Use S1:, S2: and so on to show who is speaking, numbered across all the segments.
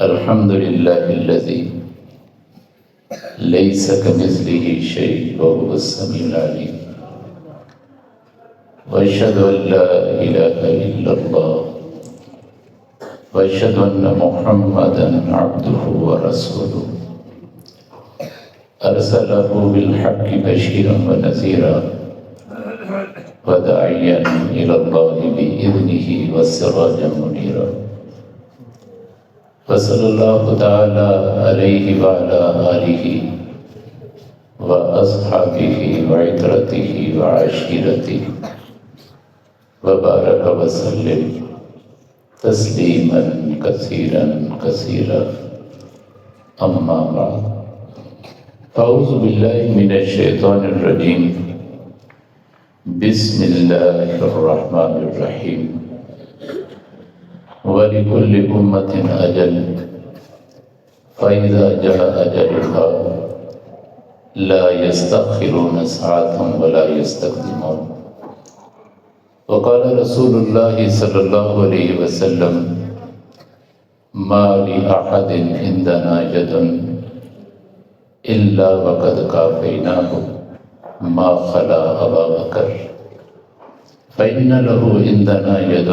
S1: الحمد لله الذي ليس كمثله شيء وهو السميع العليم وأشهد أن لا إله إلا الله وأشهد أن محمدا عبده ورسوله أرسله بالحق بشيرا ونذيرا وداعيا إلى الله بإذنه وسراجا منيرا وصلى الله تعالى عليه وعلى آله وأصحابه وعترته وعشيرته وبارك وسلم تسليما كثيرا كثيرا أما بعد أعوذ بالله من الشيطان الرجيم بسم الله الرحمن الرحيم وَلِكُلِّ أُمَّةٍ أَجَلٌ فَإِذَا جَاءَ أَجَلُهَا لَا يَسْتَأْخِرُونَ سَاعَةً وَلَا يَسْتَقْدِمُونَ وقال رسول الله صلى الله عليه وسلم ما لأحد عندنا يد إلا وقد كافيناه ما خلا أبا بكر فإن له عندنا يد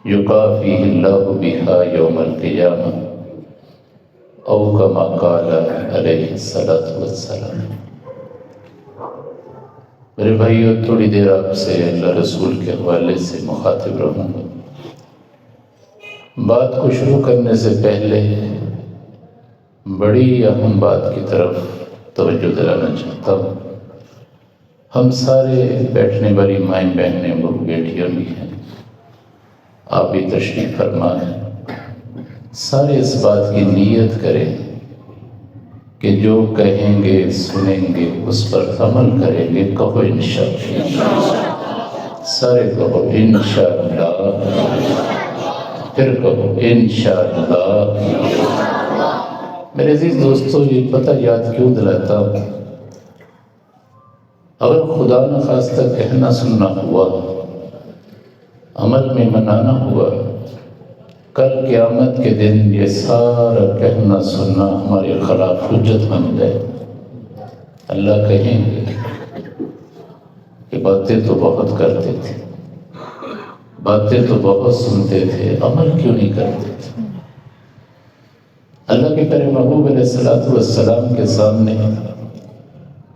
S1: يكافيه الله بها يوم القيامة أو كما قال عليه الصلاة والسلام۔ میرے بھائیو، تھوڑی دیر آپ سے اللہ رسول کے حوالے سے مخاطب رہوں گا۔ بات کو شروع کرنے سے پہلے بڑی اہم بات کی طرف توجہ دلانا چاہتا ہوں۔ ہم سارے بیٹھنے والی مائیں بہنیں بہو بیٹیاں بھی ہیں، آپ بھی تشریف فرما ہیں، سارے اس بات کی نیت کریں کہ جو کہیں گے سنیں گے اس پر عمل کریں گے۔ کہو انشاءاللہ، سارے کہو انشاءاللہ، پھر کہو انشاءاللہ۔ میرے عزیز دوستو، یہ پتہ یاد کیوں دلاتا ہوں؟ اگر خدا نخواستہ کہنا سننا ہوا، عمل میں منانا ہوا، کل قیامت کے دن یہ سارا کہنا سننا ہمارے خلاف حجت بن جائے۔ اللہ کہیں گے کہ باتیں تو بہت کرتے تھے، باتیں تو بہت سنتے تھے، عمل کیوں نہیں کرتے تھے؟ اللہ کے پیارے محبوب علیہ السلام کے سامنے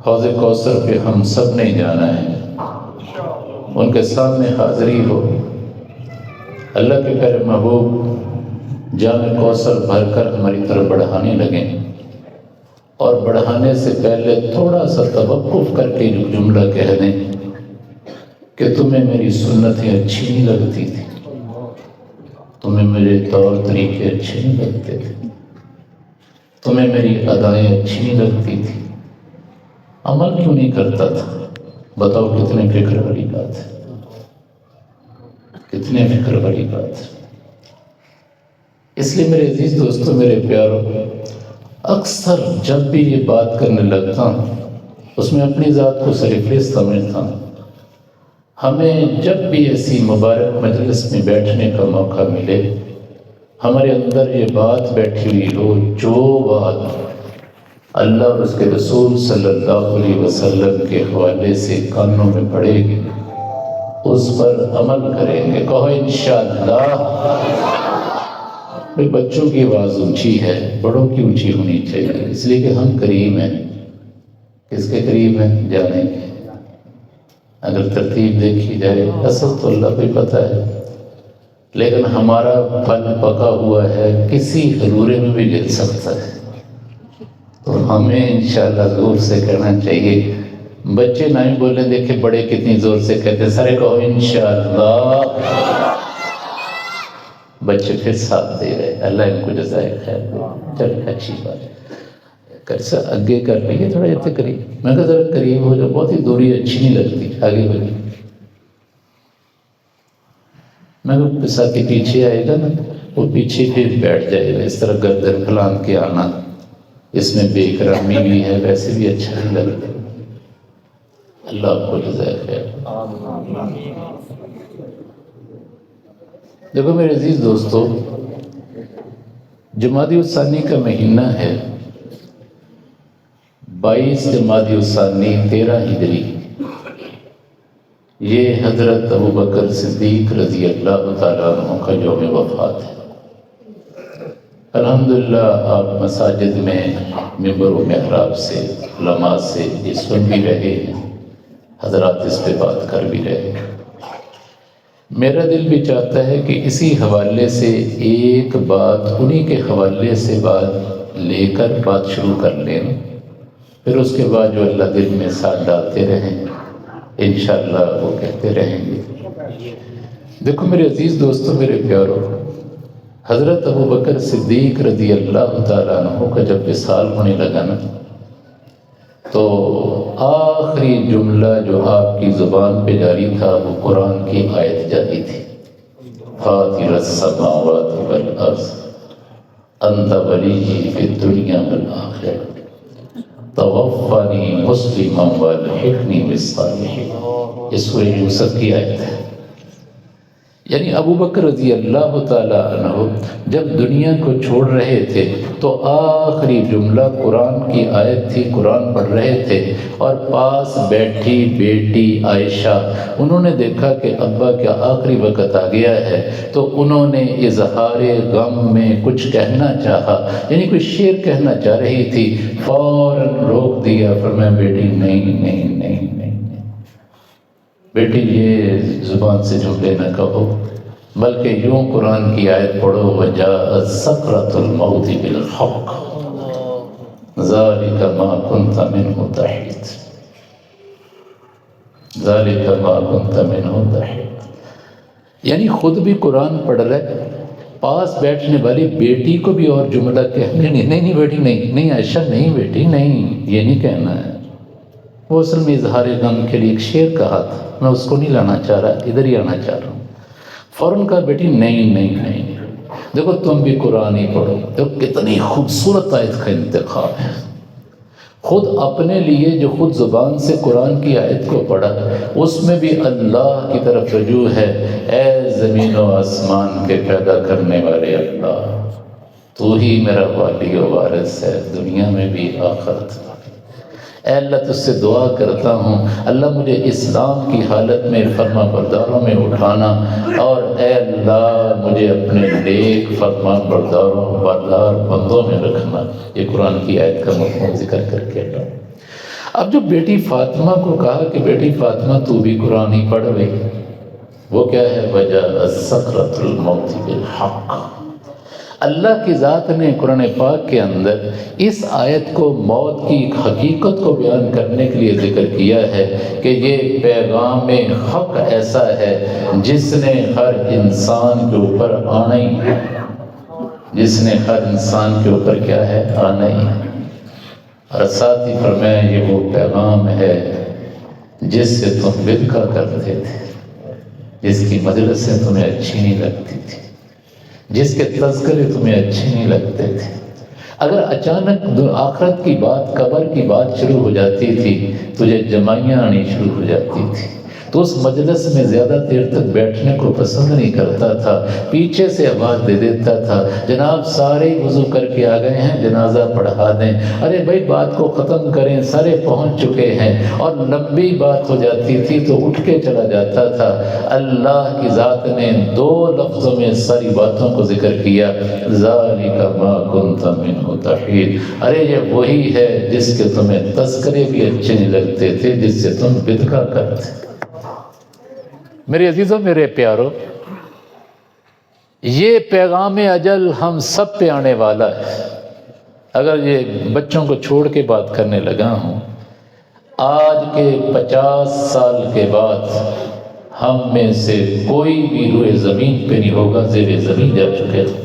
S1: حوض کوثر پہ ہم سب نے جانا ہے، ان کے سامنے حاضری ہو۔ اللہ کے پیارے محبوب جام کوثر بھر کر ہماری طرف بڑھانے لگیں، اور بڑھانے سے پہلے تھوڑا سا توقف کر کے جو جملہ کہہ دیں کہ تمہیں میری سنتیں اچھی نہیں لگتی تھی، تمہیں میرے طور طریقے اچھے نہیں لگتے تھے، تمہیں میری ادائیں اچھی نہیں لگتی تھی، عمل کیوں نہیں کرتا تھا؟ بتاؤ کتنے فکر والی بات ہے، کتنے فکر والی بات ہے۔ اس لیے میرے عزیز دوستو، میرے پیارو، اکثر جب بھی یہ بات کرنے لگتا ہوں اس میں اپنی ذات کو سرفہرست سمجھتا ہوں۔ ہمیں جب بھی ایسی مبارک مجلس میں بیٹھنے کا موقع ملے، ہمارے اندر یہ بات بیٹھی ہوئی ہو، جو بات اللہ اور اس کے رسول صلی اللہ علیہ وسلم کے حوالے سے کانوں میں پڑے گی، اس پر عمل کریں گے۔ کہو انشاءاللہ۔ بچوں کی آواز اونچی ہے، بڑوں کی اونچی ہونی چاہیے، اس لیے کہ ہم قریب ہیں۔ کس کے قریب ہیں؟ جانے کے۔ اگر ترتیب دیکھی جائے، اصل تو اللہ کو ہی پتہ ہے، لیکن ہمارا پھل پکا ہوا ہے، کسی حضورے میں بھی گر سکتا ہے، تو ہمیں انشاءاللہ زور سے کہنا چاہیے۔ بچے نہ ہی بولیں، دیکھیں بڑے کتنی زور سے کہتے ہیں، سارے کہو انشاءاللہ۔ بچے پھر ساتھ دے رہے، اللہ ان کو جزائے خیر دے۔ چلے، اچھی بات ہے، آگے کر لیے، تھوڑا یہ قریب، میں کہا ذرا قریب ہو جاؤ، بہت ہی دوری اچھی نہیں لگتی، آگے ہو جائے۔ میں کہا ساتھی پیچھے آئے گا نا، وہ پیچھے پھر بیٹھ جائے گا، اس طرح گردن پھلان کے آنا، اس میں بے اکرامی بھی ہے، ویسے بھی اچھا نہیں لگتا۔ اللہ آپ کو جزائے خیر۔ دیکھو میرے عزیز دوستو، جمادی الثانی کا مہینہ ہے 22 جمادی الثانی 13 ہجری. یہ حضرت ابوبکر صدیق رضی اللہ تعالیٰ عنہ کا یوم وفات ہے. الحمدللہ آپ مساجد میں منبر و محراب سے علماء سے یہ سن بھی رہے ہیں، حضرات اس پہ بات کر بھی رہے ہیں. میرا دل بھی چاہتا ہے کہ اسی حوالے سے ایک بات انہی کے حوالے سے بات لے کر بات شروع کر لیں، پھر اس کے بعد جو اللہ دل میں ساتھ ڈالتے رہیں انشاءاللہ وہ کہتے رہیں گے. دیکھو میرے عزیز دوستو، میرے پیارو، حضرت ابوبکر صدیق رضی اللہ تعالیٰ عنہ کا جب وصال ہونے لگا نا، تو آخری جملہ جو آپ کی زبان پہ جاری تھا وہ قرآن کی آیت جاری تھی، فاطر السماوات والارض انت ولی فی الدنیا والآخرہ توفنی مسلما والحقنی بالصالحین. یہ سورہ یوسف کی آیت ہے. یعنی ابوبکر رضی اللہ تعالیٰ عنہ جب دنیا کو چھوڑ رہے تھے تو آخری جملہ قرآن کی آیت تھی، قرآن پڑھ رہے تھے، اور پاس بیٹھی بیٹی عائشہ، انہوں نے دیکھا کہ ابا کا آخری وقت آ گیا ہے، تو انہوں نے اظہار غم میں کچھ کہنا چاہا، یعنی کوئی شعر کہنا چاہ رہی تھی، فوراً روک دیا، فرمایا بیٹی نہیں نہیں نہیں نہیں بیٹی یہ زبان سے جملے نہ کہو، بلکہ یوں قرآن کی آیت پڑھو، وَجَاءَتْ سَكْرَةُ الْمَوْتِ بِالْحَقِّ ذَلِكَ مَا كُنْتَ مِنْهُ تَحِيدُ ذَلِكَ مَا كُنْتَ مِنْهُ تَحِيدُ. یعنی خود بھی قرآن پڑھ رہے، پاس بیٹھنے والی بیٹی کو بھی اور جملہ کہنے نہیں بیٹی نہیں عائشہ نہیں بیٹی نہیں، یہ نہیں کہنا ہے. وہ اصل میں اظہار غم کے لیے ایک شعر کہا تھا، میں اس کو نہیں لانا چاہ رہا، ادھر ہی آنا چاہ رہا ہوں. فوراً کہا بیٹی نہیں نہیں نہیں. دیکھو تم بھی قرآن ہی پڑھو. دیکھو کتنی خوبصورت آیت کا انتخاب ہے. خود اپنے لیے جو خود زبان سے قرآن کی آیت کو پڑھا، اس میں بھی اللہ کی طرف رجوع ہے، اے زمین و آسمان کے پیدا کرنے والے اللہ، تو ہی میرا والی و وارث ہے دنیا میں بھی آخرت میں. اے اللہ تجھ سے دعا کرتا ہوں، اللہ مجھے اسلام کی حالت میں فرما برداروں میں اٹھانا، اور اے اللہ مجھے اپنے نیک فرما بردار بندوں میں رکھنا. یہ قرآن کی آیت کا مفہوم ذکر کر کے اللہ. اب جو بیٹی فاطمہ کو کہا کہ بیٹی فاطمہ تو بھی قرآن ہی پڑھ رہی، وہ کیا ہے؟ وَجَاءَتْ سَكْرَةُ الْمَوْتِ بِالْحَقِّ. اللہ کی ذات نے قرآن پاک کے اندر اس آیت کو موت کی حقیقت کو بیان کرنے کے لیے ذکر کیا ہے کہ یہ پیغام حق ایسا ہے جس نے ہر انسان کے اوپر آنا ہی ہے، جس نے ہر انسان کے اوپر کیا ہے؟ آنا ہی ہے. اور ساتھ ہی فرمایا یہ وہ پیغام ہے جس سے تم بدکا کرتے تھے، جس کی مجلسیں تمہیں اچھی نہیں لگتی تھی، جس کے تذکرے تمہیں اچھے نہیں لگتے تھے. اگر اچانک آخرت کی بات، قبر کی بات شروع ہو جاتی تھی، تجھے جمائیاں آنی شروع ہو جاتی تھی، تو اس مجلس میں زیادہ دیر تک بیٹھنے کو پسند نہیں کرتا تھا. پیچھے سے آواز دے دیتا تھا، جناب سارے وضو کر کے آ گئے ہیں، جنازہ پڑھا دیں. ارے بھائی بات کو ختم کریں، سارے پہنچ چکے ہیں. اور لمبی بات ہو جاتی تھی تو اٹھ کے چلا جاتا تھا. اللہ کی ذات نے 2 لفظوں میں ساری باتوں کو ذکر کیا، ذَلِكَ مَا كُنْتَ مِنْهُ تَحِيدُ. ارے یہ وہی ہے جس کے تمہیں تذکرے بھی اچھے نہیں لگتے تھے، جس سے تم بدکا کرتے. میرے عزیزوں، میرے پیارو، یہ پیغام اجل ہم سب پہ آنے والا ہے. اگر یہ بچوں کو چھوڑ کے بات کرنے لگا ہوں، آج کے 50 سال کے بعد ہم میں سے کوئی بھی روئے زمین پہ نہیں ہوگا، زیر زمین جا چکے تھے.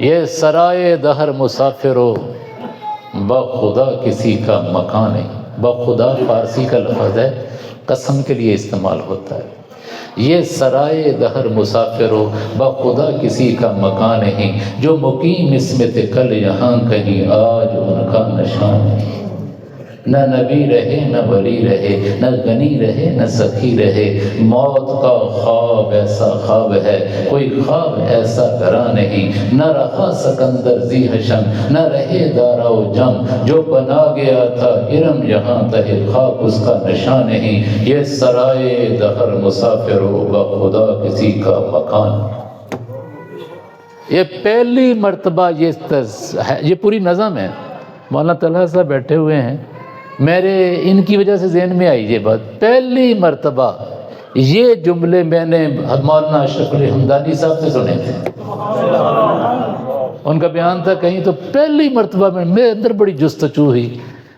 S1: یہ سرائے دہر مسافرو بخدا کسی کا مکان نہیں. بخدا فارسی کا لفظ ہے، قسم کے لیے استعمال ہوتا ہے. یہ سرائے دہر مسافر ہو بخدا کسی کا مکان نہیں، جو مقیم اس میں تھے کل یہاں کہیں آج ان کا نشان نہیں. نہ نبی رہے نہ ولی رہے، نہ غنی رہے نہ سخی رہے، موت کا خواب ایسا خواب ہے، کوئی خواب ایسا کرا نہیں، نہ رہا سکندر ذی حشم، نہ رہے دارا و جم، جو بنا گیا تھا ارم یہاں تہے خاک اس کا نشان نہیں، یہ سرائے دہر مسافر ہوگا خدا کسی کا مکان۔ یہ پہلی مرتبہ یہ پوری نظم ہے، مولانا طلحہ صاحب بیٹھے ہوئے ہیں، میرے ان کی وجہ سے ذہن میں آئی یہ بات، پہلی مرتبہ یہ جملے میں نے مولانا اشرف علی حمدانی صاحب سے سنے تھے، ان کا بیان تھا کہیں، تو پہلی مرتبہ میرے اندر بڑی جستجو ہوئی،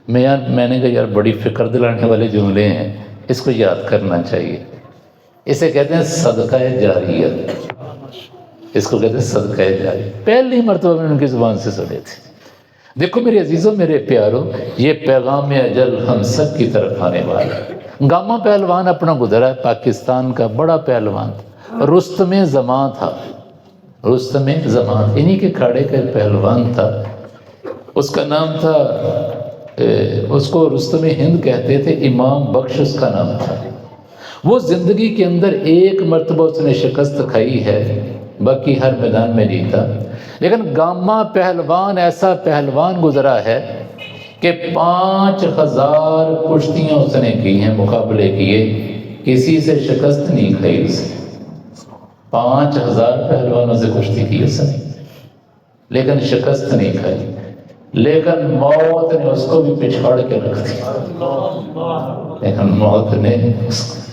S1: میں نے کہا یار بڑی فکر دلانے والے جملے ہیں، اس کو یاد کرنا چاہیے، اسے کہتے ہیں صدقہ جاریہ، اس کو کہتے ہیں صدقہ جاریہ، پہلی مرتبہ میں نے ان کی زبان سے سنے تھے۔ دیکھو میرے عزیزوں میرے پیاروں، یہ پیغام اجل ہم سب کی طرف آنے والا ہے۔ گاما پہلوان اپنا گزرا ہے، پاکستان کا بڑا پہلوان تھا، رستم زماں تھا، رستم زماں انہی کے کھاڑے کا پہلوان تھا، اس کا نام تھا، اس کو رستم ہند کہتے تھے، امام بخش اس کا نام تھا۔ وہ زندگی کے اندر ایک مرتبہ اس نے شکست کھائی ہے، باقی ہر میدان میں جیتا، لیکن گاما پہلوان ایسا پہلوان گزرا ہے کہ 5000 کشتیاں اس نے کی ہیں، مقابلے کیے، کسی سے شکست نہیں کھائی اس نے، 5000 پہلوانوں سے کشتی کی اس نے، لیکن شکست نہیں کھائی، لیکن موت نے اس کو بھی پچھاڑ کے رکھ دیا، لیکن موت نے اس کو،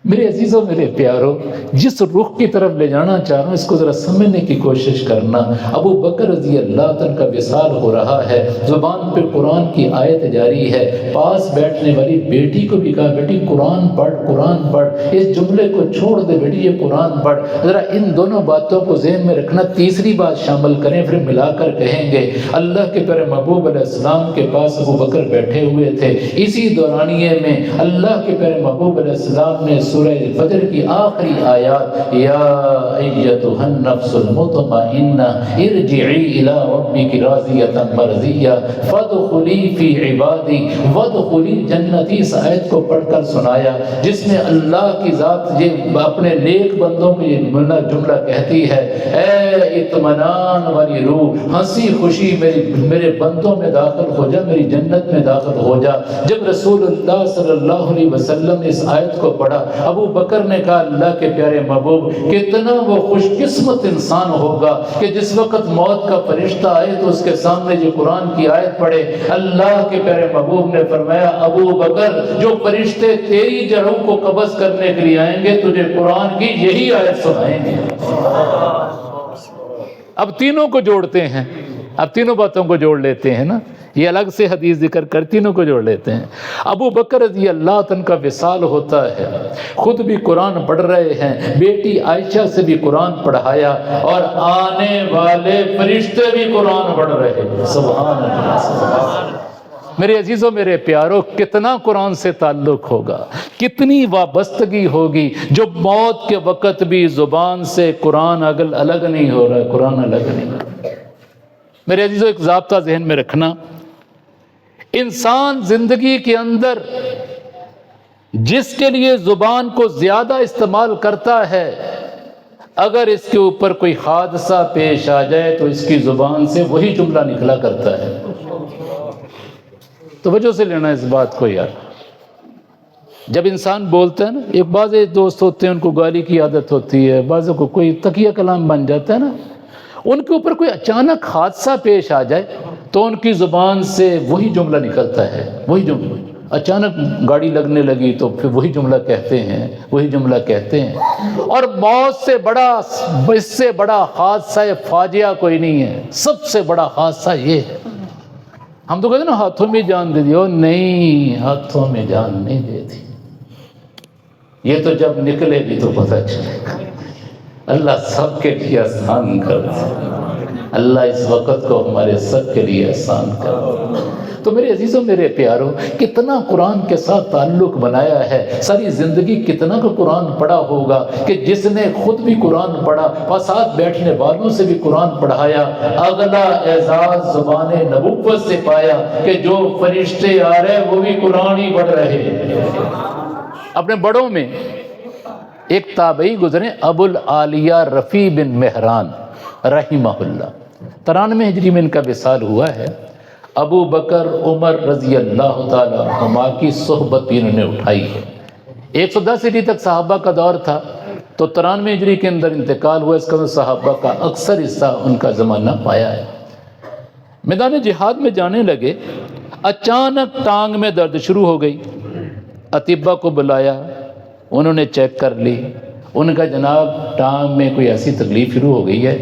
S1: میرے عزیزوں میرے پیاروں، جس رخ کی طرف لے جانا چاہ رہا ہوں اس کو ذرا سمجھنے کی کوشش کرنا۔ ابو بکر رضی اللہ عنہ کا وصال ہو رہا ہے، زبان پہ قرآن کی آیت جاری ہے، پاس بیٹھنے والی بیٹی کو بھی کہا بیٹی قرآن پڑھ، قرآن پڑھ، اس جملے کو چھوڑ دے بیٹی یہ قرآن پڑھ۔ ذرا ان دونوں باتوں کو ذہن میں رکھنا، تیسری بات شامل کریں پھر ملا کر کہیں گے۔ اللہ کے پیارے محبوب علیہ السلام کے پاس ابو بکر بیٹھے ہوئے تھے، اسی دورانیے میں اللہ کے پیارے محبوب علیہ السلام نے سورہ فجر کی آخری آیات، یا ایتھا النفس المطمئنہ ارجعی الی ربک راضیۃ مرضیہ فادخلی فی عبادی وادخلی جنتی، اس آیت کو پڑھ کر سنایا جس میں اللہ کی ذات یہ اپنے نیک بندوں کو یہ جملہ کہتی ہے، اے اطمینان والی روح، ہنسی خوشی میرے بندوں میں داخل ہو جا، میری جنت میں داخل ہو جا۔ جب رسول اللہ صلی اللہ علیہ وسلم نے اس آیت کو پڑھا، ابو بکر نے کہا اللہ کے پیارے محبوب کتنا وہ خوش قسمت انسان ہوگا کہ جس وقت موت کا فرشتہ آئے تو اس کے سامنے جو قرآن کی آیت پڑھے۔ اللہ کے پیارے محبوب نے فرمایا ابو بکر جو فرشتے تیری جڑوں کو قبض کرنے کے لیے آئیں گے تجھے قرآن کی یہی آیت سنائیں گے۔ اب تینوں کو جوڑتے ہیں، اب تینوں باتوں کو جوڑ لیتے ہیں نا، یہ الگ سے حدیث ذکر کر تینوں کو جوڑ لیتے ہیں۔ ابو بکر رضی اللہ عنہ کا وصال ہوتا ہے، خود بھی قرآن پڑھ رہے ہیں، بیٹی عائشہ سے بھی قرآن پڑھایا، اور آنے والے فرشتے بھی قرآن پڑھ رہے ہیں۔ سبحان اللہ، سبحان اللہ۔ میرے عزیزوں میرے پیاروں، کتنا قرآن سے تعلق ہوگا، کتنی وابستگی ہوگی جو موت کے وقت بھی زبان سے قرآن الگ نہیں ہو رہا، قرآن الگ نہیں ہو رہا۔ میرے عزیزوں ایک ضابطہ ذہن میں رکھنا، انسان زندگی کے اندر جس کے لیے زبان کو زیادہ استعمال کرتا ہے، اگر اس کے اوپر کوئی حادثہ پیش آ جائے تو اس کی زبان سے وہی جملہ نکلا کرتا ہے۔ توجہ سے لینا اس بات کو یار، جب انسان بولتا ہے نا، ایک بعض دوست ہوتے ہیں ان کو گالی کی عادت ہوتی ہے، بعضوں کو کوئی تقیہ کلام بن جاتا ہے نا، ان کے اوپر کوئی اچانک حادثہ پیش آ جائے تو ان کی زبان سے وہی جملہ نکلتا ہے، وہی جملہ، اچانک گاڑی لگنے لگی تو پھر وہی جملہ کہتے ہیں، وہی جملہ کہتے ہیں۔ اور موت سے بڑا، اس سے بڑا حادثہ فاجعہ کوئی نہیں ہے، سب سے بڑا حادثہ یہ ہے۔ ہم تو کہتے ہیں نا ہاتھوں میں جان دے دی، اور نہیں، ہاتھوں میں جان نہیں دیتی، یہ تو جب نکلے گی تو پتہ چلے گا۔ اللہ سب کے لیے آسان کر دے۔ اللہ اس وقت کو ہمارے سب کے لیے آسان کر۔ تو میرے عزیزوں، میرے پیاروں، کتنا قرآن کے ساتھ تعلق بنایا ہے، ساری زندگی کتنا کا قرآن پڑھا ہوگا کہ جس نے خود بھی قرآن پڑھا اور ساتھ بیٹھنے والوں سے بھی قرآن پڑھایا، اگلا اعزاز زبان نبوت سے پایا کہ جو فرشتے آ رہے وہ بھی قرآن ہی پڑھ رہے ہیں۔ اپنے بڑوں میں ایک تابعی گزرے، ابو العالیہ رفیع بن مہران رحمہ اللہ، 93 ہجری میں ان کا وصال ہوا ہے۔ ابو بکر عمر رضی اللہ تعالیٰ عنہما کی صحبت بھی انہوں نے اٹھائی ہے۔ 110 ہجری تک صحابہ کا دور تھا، تو 93 ہجری کے اندر انتقال ہوا، اس کا صحابہ کا اکثر حصہ ان کا زمانہ پایا ہے۔ میدان جہاد میں جانے لگے، اچانک ٹانگ میں درد شروع ہو گئی۔ اطباء کو بلایا، انہوں نے چیک کر لی، ان کا جناب ٹانگ میں کوئی ایسی تکلیف شروع ہو گئی ہے،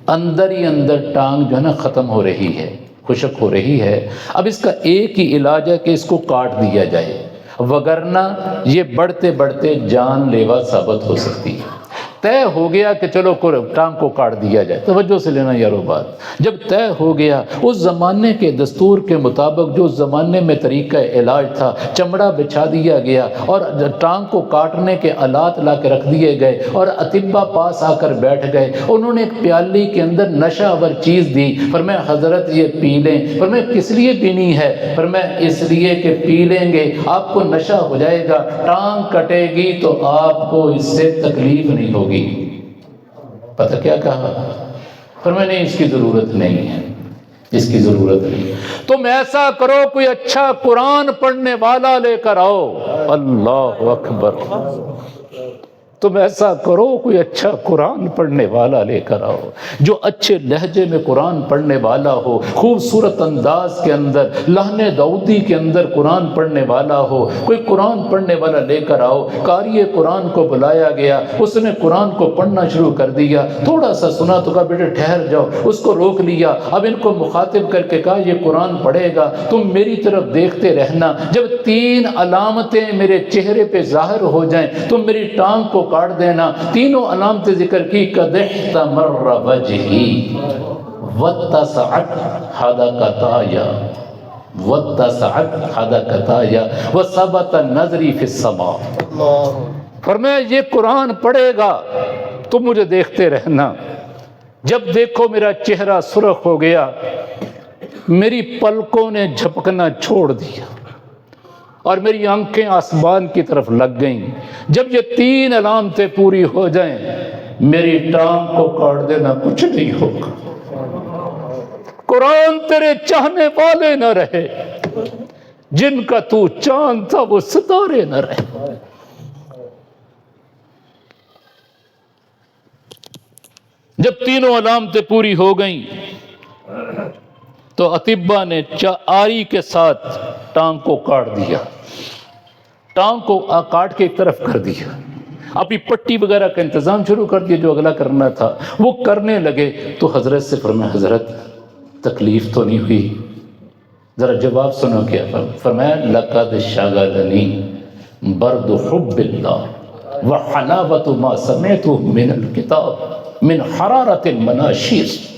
S1: اندر ہی اندر ٹانگ جو ہے نا ختم ہو رہی ہے، خشک ہو رہی ہے۔ اب اس کا ایک ہی علاج ہے کہ اس کو کاٹ دیا جائے، وگرنہ یہ بڑھتے بڑھتے جان لیوا ثابت ہو سکتی ہے۔ طے ہو گیا کہ چلو ٹانگ کو کاٹ دیا جائے۔ توجہ سے لینا یارو بات، جب طے ہو گیا، اس زمانے کے دستور کے مطابق جو اس زمانے میں طریقہ علاج تھا، چمڑا بچھا دیا گیا اور ٹانگ کو کاٹنے کے آلات لا کے رکھ دیے گئے، اور اطباء پاس آ کر بیٹھ گئے۔ انہوں نے ایک پیالی کے اندر نشہ آور چیز دی، فرمایا حضرت یہ پی لیں۔ فرمایا کس لیے پینی ہے؟ فرمایا اس لیے کہ پی لیں گے آپ کو نشہ ہو جائے گا، ٹانگ کٹے گی تو آپ کو اس سے تکلیف نہیں ہوگی۔ پتہ کیا کہا؟ فرمایا نہیں، اس کی ضرورت نہیں ہے، اس کی ضرورت نہیں۔ تم ایسا کرو، کوئی اچھا قرآن پڑھنے والا لے کر آؤ۔ اللہ اکبر! تم ایسا کرو، کوئی اچھا قرآن پڑھنے والا لے کر آؤ، جو اچھے لہجے میں قرآن پڑھنے والا ہو، خوبصورت انداز کے اندر، لہن داؤدی کے اندر قرآن پڑھنے والا ہو۔ کوئی قرآن پڑھنے والا لے کر آؤ۔ قاری قرآن کو بلایا گیا، اس نے قرآن کو پڑھنا شروع کر دیا۔ تھوڑا سا سنا تو کہا بیٹے ٹھہر جاؤ، اس کو روک لیا۔ اب ان کو مخاطب کر کے کہا یہ قرآن پڑھے گا، تم میری طرف دیکھتے رہنا، جب 3 علامتیں میرے چہرے پہ ظاہر ہو جائیں تم میری ٹانگ کو کاٹ دینا۔ تینوں علامتیں ذکر کی، قد احتمر وجہی واتسعت حدقتایا واتسعت حدقتایا وثبت نظری فی السماء۔ فرمایا یہ قرآن پڑھے گا، تم مجھے دیکھتے رہنا، جب دیکھو میرا چہرہ سرخ ہو گیا، میری پلکوں نے جھپکنا چھوڑ دیا اور میری آنکھیں آسمان کی طرف لگ گئیں، جب یہ 3 علامتیں پوری ہو جائیں میری ٹانگ کو کاٹ دینا، کچھ نہیں ہوگا۔ قرآن تیرے چاہنے والے نہ رہے، جن کا تو چاند تھا وہ ستارے نہ رہے۔ جب 3 علامتیں پوری ہو گئیں تو اطباء نے آری کے ساتھ ٹانگ کو کاٹ دیا، ٹانگ کو کاٹ کے ایک طرف کر دیا، اپنی پٹی وغیرہ کا انتظام شروع کر دیا، جو اگلا کرنا تھا وہ کرنے لگے۔ تو حضرت سے فرمایا حضرت تکلیف تو نہیں ہوئی؟ ذرا جواب سنو کیا فرمایا، لقد شغلنی برد حب اللہ وحلاوت ما سمعت من الکتاب من حرارت المناشیر۔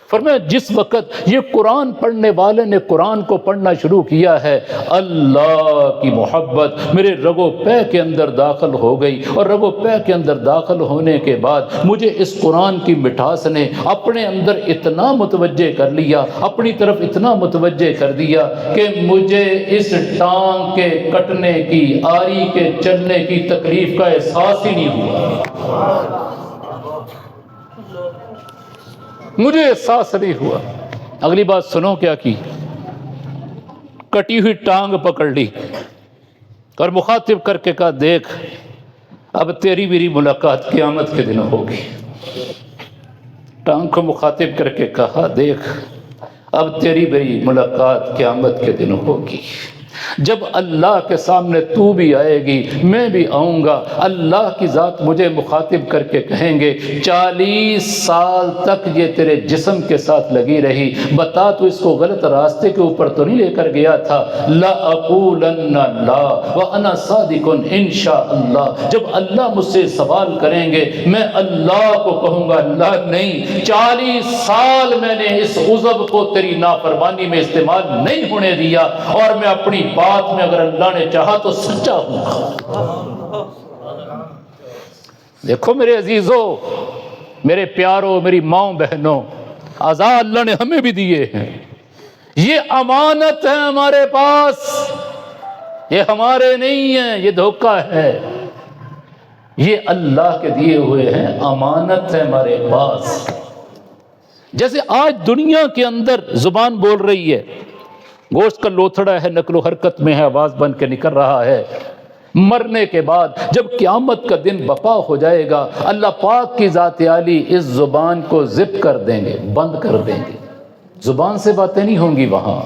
S1: فرمایا جس وقت یہ قرآن پڑھنے والے نے قرآن کو پڑھنا شروع کیا ہے، اللہ کی محبت میرے رگو پے کے اندر داخل ہو گئی، اور رگو پے کے اندر داخل ہونے کے بعد مجھے اس قرآن کی مٹھاس نے اپنے اندر اتنا متوجہ کر لیا، اپنی طرف اتنا متوجہ کر دیا کہ مجھے اس ٹانگ کے کٹنے کی، آری کے چلنے کی تکلیف کا احساس ہی نہیں ہوا، مجھے احساس نہیں ہوا۔ اگلی بات سنو کیا کی، کٹی ہوئی ٹانگ پکڑ لی اور مخاطب کر کے کہا دیکھ اب تیری میری ملاقات قیامت کے دن ہوگی۔ ٹانگ کو مخاطب کر کے کہا دیکھ اب تیری میری ملاقات قیامت کے دن ہوگی، جب اللہ کے سامنے تو بھی آئے گی میں بھی آؤں گا، اللہ کی ذات مجھے مخاطب کر کے کہیں گے 40 سال تک یہ تیرے جسم کے ساتھ لگی رہی، بتا تو اس کو غلط راستے کے اوپر تو نہیں لے کر گیا تھا؟ لَأَقُولَنَّ لَا وَأَنَا صَادِقٌ إِنشَاءَ۔ جب اللہ مجھ سے سوال کریں گے میں اللہ کو کہوں گا اللہ نہیں، 40 سال میں نے اس عذب کو تیری نافرمانی میں استعمال نہیں ہونے دیا، اور میں اپنی بات میں اگر اللہ نے چاہا تو سچا ہوں۔ دیکھو میرے عزیزوں، میرے پیاروں، میری ماں بہنوں، عزا اللہ نے ہمیں بھی دیے ہیں، یہ امانت ہے ہمارے پاس، یہ ہمارے نہیں ہیں، یہ دھوکہ ہے، یہ اللہ کے دیے ہوئے ہیں، امانت ہے ہمارے پاس۔ جیسے آج دنیا کے اندر زبان بول رہی ہے، گوشت کا لوتھڑا ہے، نقل و حرکت میں ہے، آواز بن کے نکل رہا ہے، مرنے کے بعد جب قیامت کا دن بپا ہو جائے گا اللہ پاک کی ذات عالی اس زبان کو زپ کر دیں گے، بند کر دیں گے، زبان سے باتیں نہیں ہوں گی وہاں۔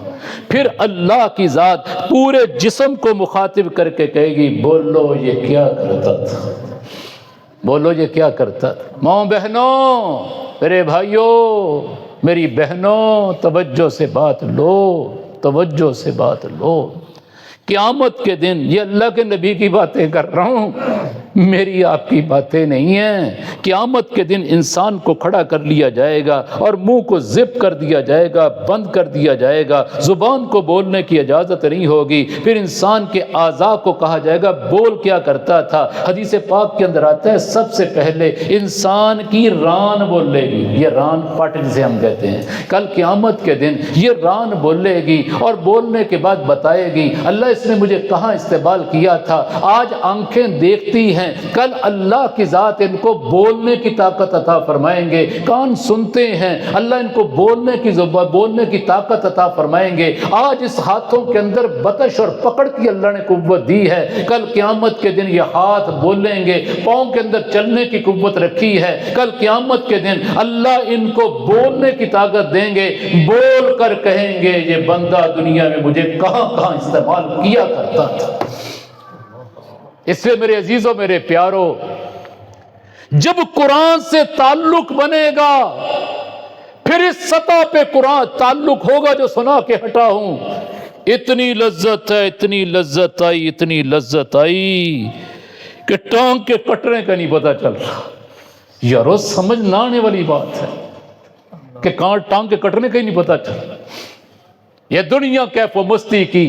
S1: پھر اللہ کی ذات پورے جسم کو مخاطب کر کے کہے گی بولو یہ کیا کرتا تھا، بولو یہ کیا کرتا تھا۔ ماں بہنوں، میرے بھائیوں، میری بہنوں، توجہ سے بات لو، توجہ سے بات لو۔ قیامت کے دن، یہ اللہ کے نبی کی باتیں کر رہا ہوں، میری آپ کی باتیں نہیں ہیں۔ قیامت کے دن انسان کو کھڑا کر لیا جائے گا اور منہ کو زپ کر دیا جائے گا، بند کر دیا جائے گا، زبان کو بولنے کی اجازت نہیں ہوگی۔ پھر انسان کے اعضاء کو کہا جائے گا بول کیا کرتا تھا۔ حدیث پاک کے اندر آتا ہے سب سے پہلے انسان کی ران بولے گی، یہ ران پٹ جسے ہم کہتے ہیں، کل قیامت کے دن یہ ران بولے گی اور بولنے کے بعد بتائے گی اللہ اس نے مجھے کہاں استعمال کیا تھا۔ آج آنکھیں دیکھتی ہیں، کل اللہ کی ذات ان کو بولنے کی طاقت عطا فرمائیں گے، کان سنتے ہیں، اللہ ان کو بولنے کی طاقت عطا فرمائیں گے۔ آج اس ہاتھوں کے اندر بطش اور پکڑ کی اللہ نے قوت دی ہے، کل قیامت کے دن یہ ہاتھ بولیں گے، پاؤں کے اندر چلنے کی قوت رکھی ہے، کل قیامت کے دن اللہ ان کو بولنے کی طاقت دیں گے، بول کر کہیں گے یہ بندہ دنیا میں مجھے کہاں کہاں استعمال کیا کرتا تھا۔ اس لیے میرے عزیزوں، میرے پیاروں، جب قرآن سے تعلق بنے گا پھر اس سطح پہ قرآن تعلق ہوگا جو سنا کے ہٹا ہوں، اتنی لذت ہے، اتنی لذت آئی، اتنی لذت آئی کہ ٹانگ کے کٹنے کا نہیں پتا چل رہا۔ یارو سمجھ نہ آنے والی بات ہے کہ کہاں ٹانگ کے کٹنے کا ہی نہیں پتا چل رہا۔ یہ دنیا کیف و مستی کی،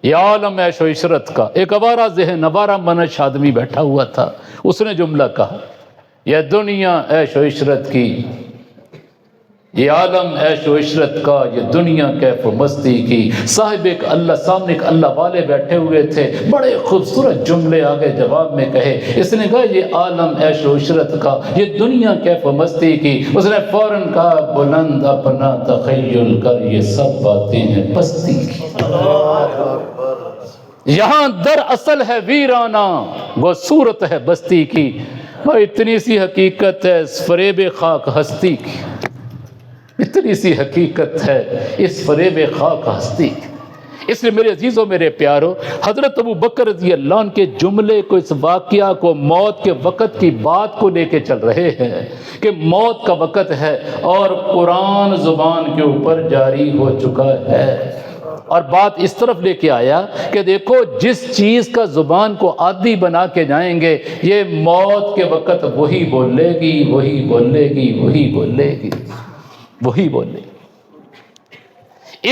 S1: یہ عالم عیش و عشرت کا۔ ایک آوارہ ذہن، آوارہ منش آدمی بیٹھا ہوا تھا، اس نے جملہ کہا یہ دنیا عیش و عشرت کی، یہ عالم عیش و عشرت کا، یہ دنیا کیف و مستی کی۔ صاحب ایک اللہ، سامنے ایک اللہ والے بیٹھے ہوئے تھے، بڑے خوبصورت جملے آگے جواب میں کہے۔ اس نے کہا یہ عالم عیش و عشرت کا، یہ دنیا کیف و مستی کی۔ اس نے فوراً کہا بلند اپنا تخیل کر، یہ سب باتیں ہیں پستی کی۔ یہاں در اصل ہے ویرانہ، وہ صورت ہے بستی کی۔ اور اتنی سی حقیقت ہے اس فریب خاک ہستی کی، اتنی سی حقیقت ہے اس فریب خاک ہستی کی۔ اس لیے میرے عزیزوں، میرے پیاروں، حضرت ابو بکر رضی اللہ عنہ کے جملے کو، اس واقعہ کو، موت کے وقت کی بات کو لے کے چل رہے ہیں کہ موت کا وقت ہے اور قرآن زبان کے اوپر جاری ہو چکا ہے۔ اور بات اس طرف لے کے آیا کہ دیکھو جس چیز کا زبان کو عادی بنا کے جائیں گے، یہ موت کے وقت وہی بولے گی، وہی بولے گی، وہی بولے گی، وہی بولے گی۔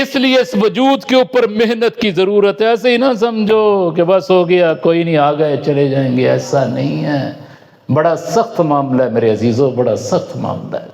S1: اس لیے اس وجود کے اوپر محنت کی ضرورت ہے۔ ایسے ہی نہ سمجھو کہ بس ہو گیا، کوئی نہیں، آ گئے چلے جائیں گے، ایسا نہیں ہے۔ بڑا سخت معاملہ ہے میرے عزیزوں، بڑا سخت معاملہ ہے،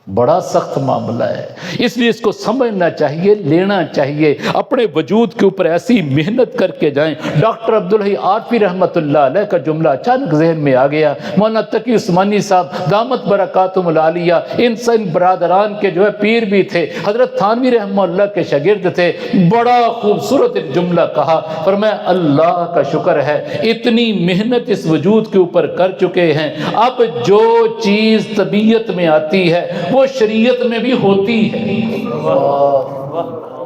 S1: بڑا سخت معاملہ ہے۔ اس لیے اس کو سمجھنا چاہیے، لینا چاہیے، اپنے وجود کے اوپر ایسی محنت کر کے جائیں۔ ڈاکٹر عبدالحی عارفی رحمۃ اللہ علیہ کا جملہ اچانک ذہن میں آ گیا۔ مولانا تقی عثمانی صاحب دامت برکاتہم العالیہ ان برادران کے جو ہے پیر بھی تھے، حضرت تھانوی رحمہ اللہ کے شاگرد تھے۔ بڑا خوبصورت ایک جملہ کہا، فرمایا اللہ کا شکر ہے اتنی محنت اس وجود کے اوپر کر چکے ہیں، اب جو چیز طبیعت میں آتی ہے وہ شریعت میں بھی ہوتی ہے۔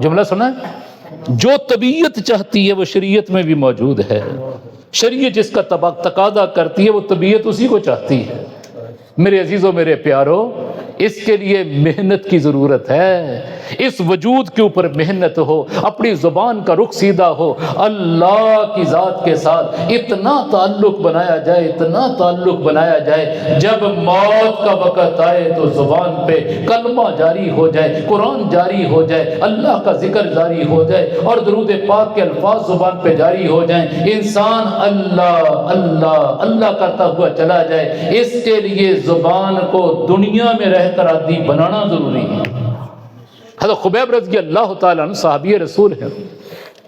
S1: جملہ سنا ہے؟ جو طبیعت چاہتی ہے وہ شریعت میں بھی موجود ہے، شریعت جس کا تقاضا کرتی ہے وہ طبیعت اسی کو چاہتی ہے۔ میرے عزیزوں، میرے پیارو، اس کے لیے محنت کی ضرورت ہے، اس وجود کے اوپر محنت ہو، اپنی زبان کا رخ سیدھا ہو، اللہ کی ذات کے ساتھ اتنا تعلق بنایا جائے، اتنا تعلق بنایا جائے، جب موت کا وقت آئے تو زبان پہ کلمہ جاری ہو جائے، قرآن جاری ہو جائے، اللہ کا ذکر جاری ہو جائے اور درود پاک کے الفاظ زبان پہ جاری ہو جائیں، انسان اللہ اللہ اللہ کرتا ہوا چلا جائے۔ اس کے لیے زبان کو دنیا میں رہ کر عادی بنانا ضروری ہے۔ حضرت خبیب رضی اللہ تعالیٰ عنہ صحابی رسول ہیں،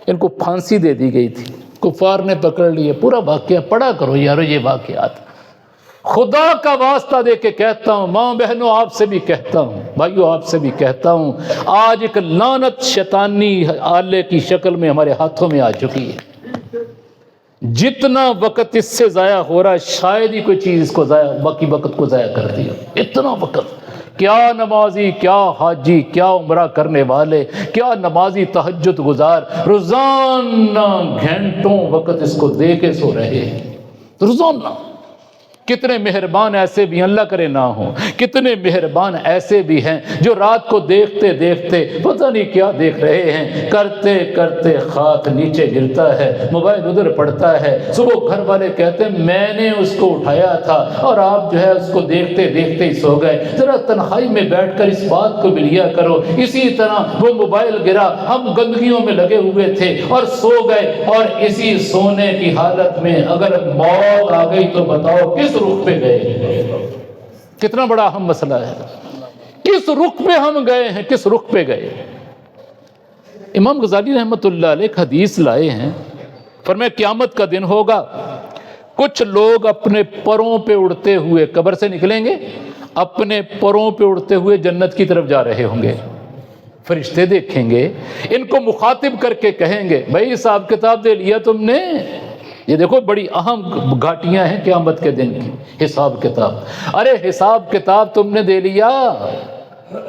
S1: ان کو پھانسی دے دی گئی تھی، کفار نے پکڑ لیے، پورا واقعہ پڑھا کرو یارو یہ واقعات۔ خدا کا واسطہ دے کے کہتا ہوں، ماں بہنوں آپ سے بھی کہتا ہوں، بھائیوں آپ سے بھی کہتا ہوں، آج ایک لعنت شیطانی آلے کی شکل میں ہمارے ہاتھوں میں آ چکی ہے۔ جتنا وقت اس سے ضائع ہو رہا ہے، شاید ہی کوئی چیز اس کو باقی وقت کو ضائع کر دیا۔ اتنا وقت، کیا نمازی، کیا حاجی، کیا عمرہ کرنے والے، کیا نمازی تہجد گزار روزانہ گھنٹوں وقت اس کو دے کے سو رہے ہیں، روزانہ۔ کتنے مہربان ایسے بھی ہیں، اللہ کرے نہ ہوں، کتنے مہربان ایسے بھی ہیں جو رات کو دیکھتے دیکھتے پتہ نہیں کیا دیکھ رہے ہیں، کرتے کرتے خاک نیچے گرتا ہے، موبائل ادھر پڑتا ہے، صبح گھر والے کہتے ہیں میں نے اس کو اٹھایا تھا اور آپ جو ہے اس کو دیکھتے دیکھتے ہی سو گئے۔ ذرا تنہائی میں بیٹھ کر اس بات کو بھی لیا کرو، اسی طرح وہ موبائل گرا، ہم گندگیوں میں لگے ہوئے تھے اور سو گئے، اور اسی سونے کی حالت میں اگر موت آ گئی تو بتاؤ کس رخ پہ گئے؟ کتنا بڑا اہم مسئلہ ہے، کس رخ پہ ہم گئے ہیں، کس رخ پہ گئے؟ امام غزالی رحمت اللہ علیہ ایک حدیث لائے ہیں، فرمایا قیامت کا دن ہوگا، کچھ لوگ اپنے پروں پہ اڑتے ہوئے قبر سے نکلیں گے، اپنے پروں پہ اڑتے ہوئے جنت کی طرف جا رہے ہوں گے۔ فرشتے دیکھیں گے، ان کو مخاطب کر کے کہیں گے بھائی حساب کتاب دے لیا تم نے؟ یہ دیکھو بڑی اہم گھاٹیاں ہیں قیامت کے دن کی، حساب کتاب۔ ارے حساب کتاب تم نے دے لیا؟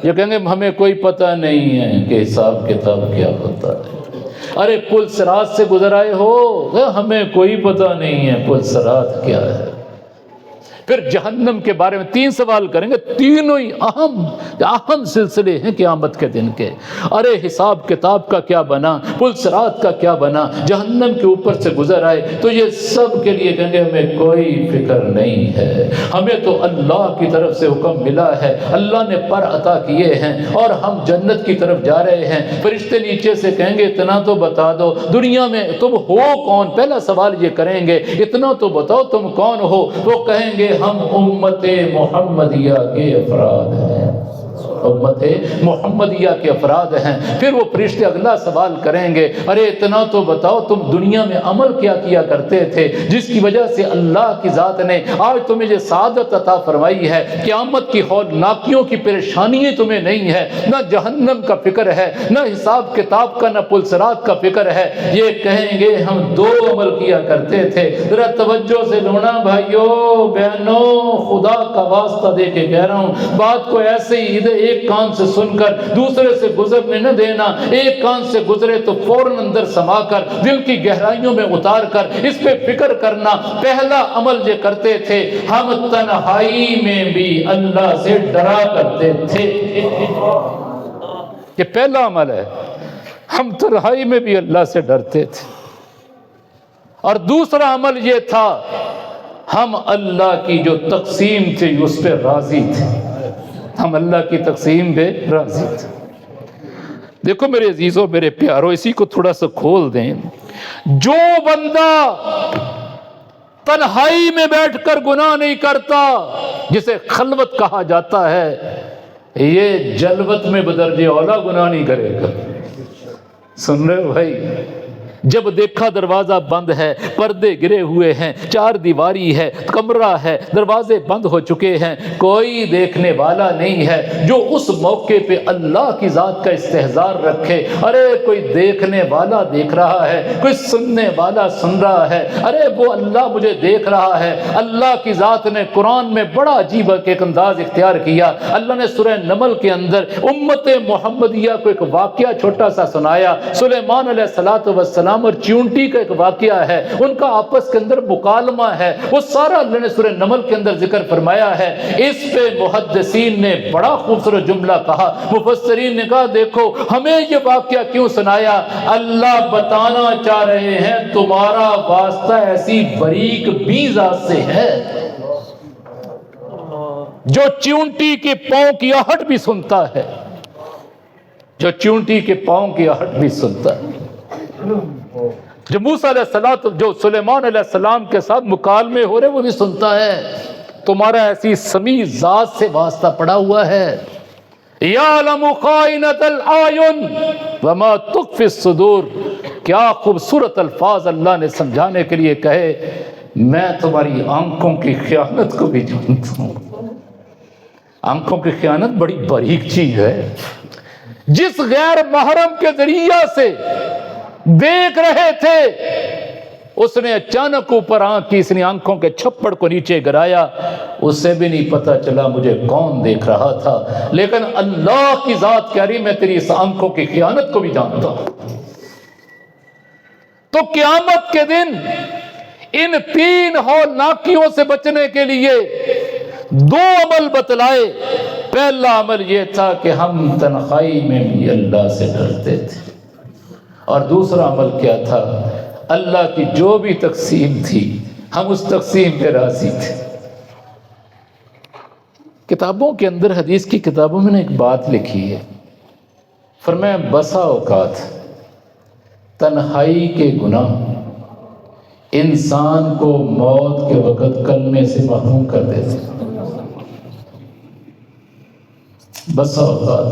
S1: یہ کہیں گے ہمیں کوئی پتہ نہیں ہے کہ حساب کتاب کیا ہوتا ہے۔ ارے پل صراط سے گزر آئے ہو؟ ہمیں کوئی پتہ نہیں ہے پل صراط کیا ہے۔ پھر جہنم کے بارے میں 3 سوال کریں گے، تینوں ہی اہم سلسلے ہیں قیامت کے دن کے۔ ارے حساب کتاب کا کیا بنا، پل صراط کا کیا بنا، جہنم کے اوپر سے گزر آئے تو یہ سب کے لیے کہیں گے ہمیں کوئی فکر نہیں ہے، ہمیں تو اللہ کی طرف سے حکم ملا ہے، اللہ نے پر عطا کیے ہیں اور ہم جنت کی طرف جا رہے ہیں۔ فرشتے نیچے سے کہیں گے اتنا تو بتا دو دنیا میں تم ہو کون؟ پہلا سوال یہ کریں گے، اتنا تو بتاؤ تم کون ہو؟ وہ کہیں گے ہم امت محمدیہ کے افراد ہیں، امت محمدیہ کے افراد ہیں۔ پھر وہ فرشتے اگلا سوال کریں گے، ارے اتنا تو بتاؤ تم دنیا میں عمل کیا کیا کرتے تھے جس کی وجہ سے اللہ کی ذات نے آج تمہیں یہ سعادت عطا فرمائی ہے، قیامت کی ہولناکیوں کی پریشانی تمہیں نہیں ہے، نہ جہنم کا فکر ہے، نہ حساب کتاب کا، نہ پل صراط کا فکر ہے۔ یہ کہیں گے ہم 2 عمل کیا کرتے تھے۔ ذرا توجہ سے لونا بھائیوں بہنوں، خدا کا واسطہ دے کے کہہ رہا ہوں، بات کو ایسے ہی ایک کان سے سن کر دوسرے سے گزرنے نہ دینا، ایک کان سے گزرے تو فوراً اندر سما کر دل کی گہرائیوں میں اتار کر اس پہ فکر کرنا۔ پہلا عمل یہ کرتے تھے، ہم تنہائی میں بھی اللہ سے ڈرا کرتے تھے۔ یہ پہلا عمل ہے، ہم تنہائی میں بھی اللہ سے ڈرتے تھے۔ اور دوسرا عمل یہ تھا، ہم اللہ کی جو تقسیم تھی اس پہ راضی تھے، ہم اللہ کی تقسیم پہ راضی تھے۔ دیکھو میرے عزیزوں، میرے پیاروں، اسی کو تھوڑا سا کھول دیں۔ جو بندہ تنہائی میں بیٹھ کر گناہ نہیں کرتا، جسے خلوت کہا جاتا ہے، یہ جلوت میں بدرجہ اولا گناہ نہیں کرے گا۔ سن رہے ہو بھائی؟ جب دیکھا دروازہ بند ہے، پردے گرے ہوئے ہیں، چار دیواری ہے، کمرہ ہے، دروازے بند ہو چکے ہیں، کوئی دیکھنے والا نہیں ہے جو اس موقع پہ اللہ کی ذات کا استحضار رکھے، ارے کوئی دیکھنے والا دیکھ رہا ہے، کوئی سننے والا سن رہا ہے، ارے وہ اللہ مجھے دیکھ رہا ہے۔ اللہ کی ذات نے قرآن میں بڑا عجیب ایک انداز اختیار کیا۔ اللہ نے سورہ نمل کے اندر امت محمدیہ کو ایک واقعہ چھوٹا سا سنایا۔ سلیمان علیہ السلام اور چیونٹی کا ایک واقعہ ہے، ان کا آپس کے اندر مکالمہ ہے، وہ سارا اللہ نے سورہ نمل کے اندر ذکر فرمایا ہے۔ اس پہ محدثین نے بڑا خوبصورت جملہ کہا، مفسرین نے کہا دیکھو ہمیں یہ واقعہ کیوں سنایا، اللہ بتانا چاہ رہے ہیں تمہارا واسطہ ایسی باریک بی ذات سے ہے جو چیونٹی کے پاؤں کی آہٹ بھی سنتا ہے، جو چیونٹی کے پاؤں کی آہٹ بھی سنتا ہے، جو موسیٰ علیہ السلام، جو سلیمان علیہ السلام کے ساتھ مکالمے ہو رہے وہ بھی سنتا ہے۔ تمہارا ایسی سمیع ذات سے واسطہ پڑا ہوا ہے۔ یعلم خائنۃ الاعین وما تخفی الصدور، کیا خوبصورت الفاظ اللہ نے سمجھانے کے لیے کہے، میں تمہاری آنکھوں کی خیانت کو بھی جانتا ہوں۔ آنکھوں کی خیانت بڑی باریک چیز ہے۔ جس غیر محرم کے ذریعہ سے دیکھ رہے تھے، اس نے اچانک اوپر آنکھ کی، اس نے آنکھوں کے چھپڑ کو نیچے گرایا، اسے بھی نہیں پتا چلا مجھے کون دیکھ رہا تھا، لیکن اللہ کی ذات کہہ رہی میں تیری اس آنکھوں کی خیانت کو بھی جانتا ہوں۔ تو قیامت کے دن ان تین ہولناکیوں سے بچنے کے لیے دو عمل بتلائے۔ پہلا عمل یہ تھا کہ ہم تنہائی میں بھی اللہ سے ڈرتے تھے، اور دوسرا عمل کیا تھا، اللہ کی جو بھی تقسیم تھی ہم اس تقسیم پہ راضی تھے۔ کتابوں کے اندر، حدیث کی کتابوں میں نے ایک بات لکھی ہے، فرمایا بسا اوقات تنہائی کے گناہ انسان کو موت کے وقت کلمے سے محروم کر دیتے ہیں۔ بسا اوقات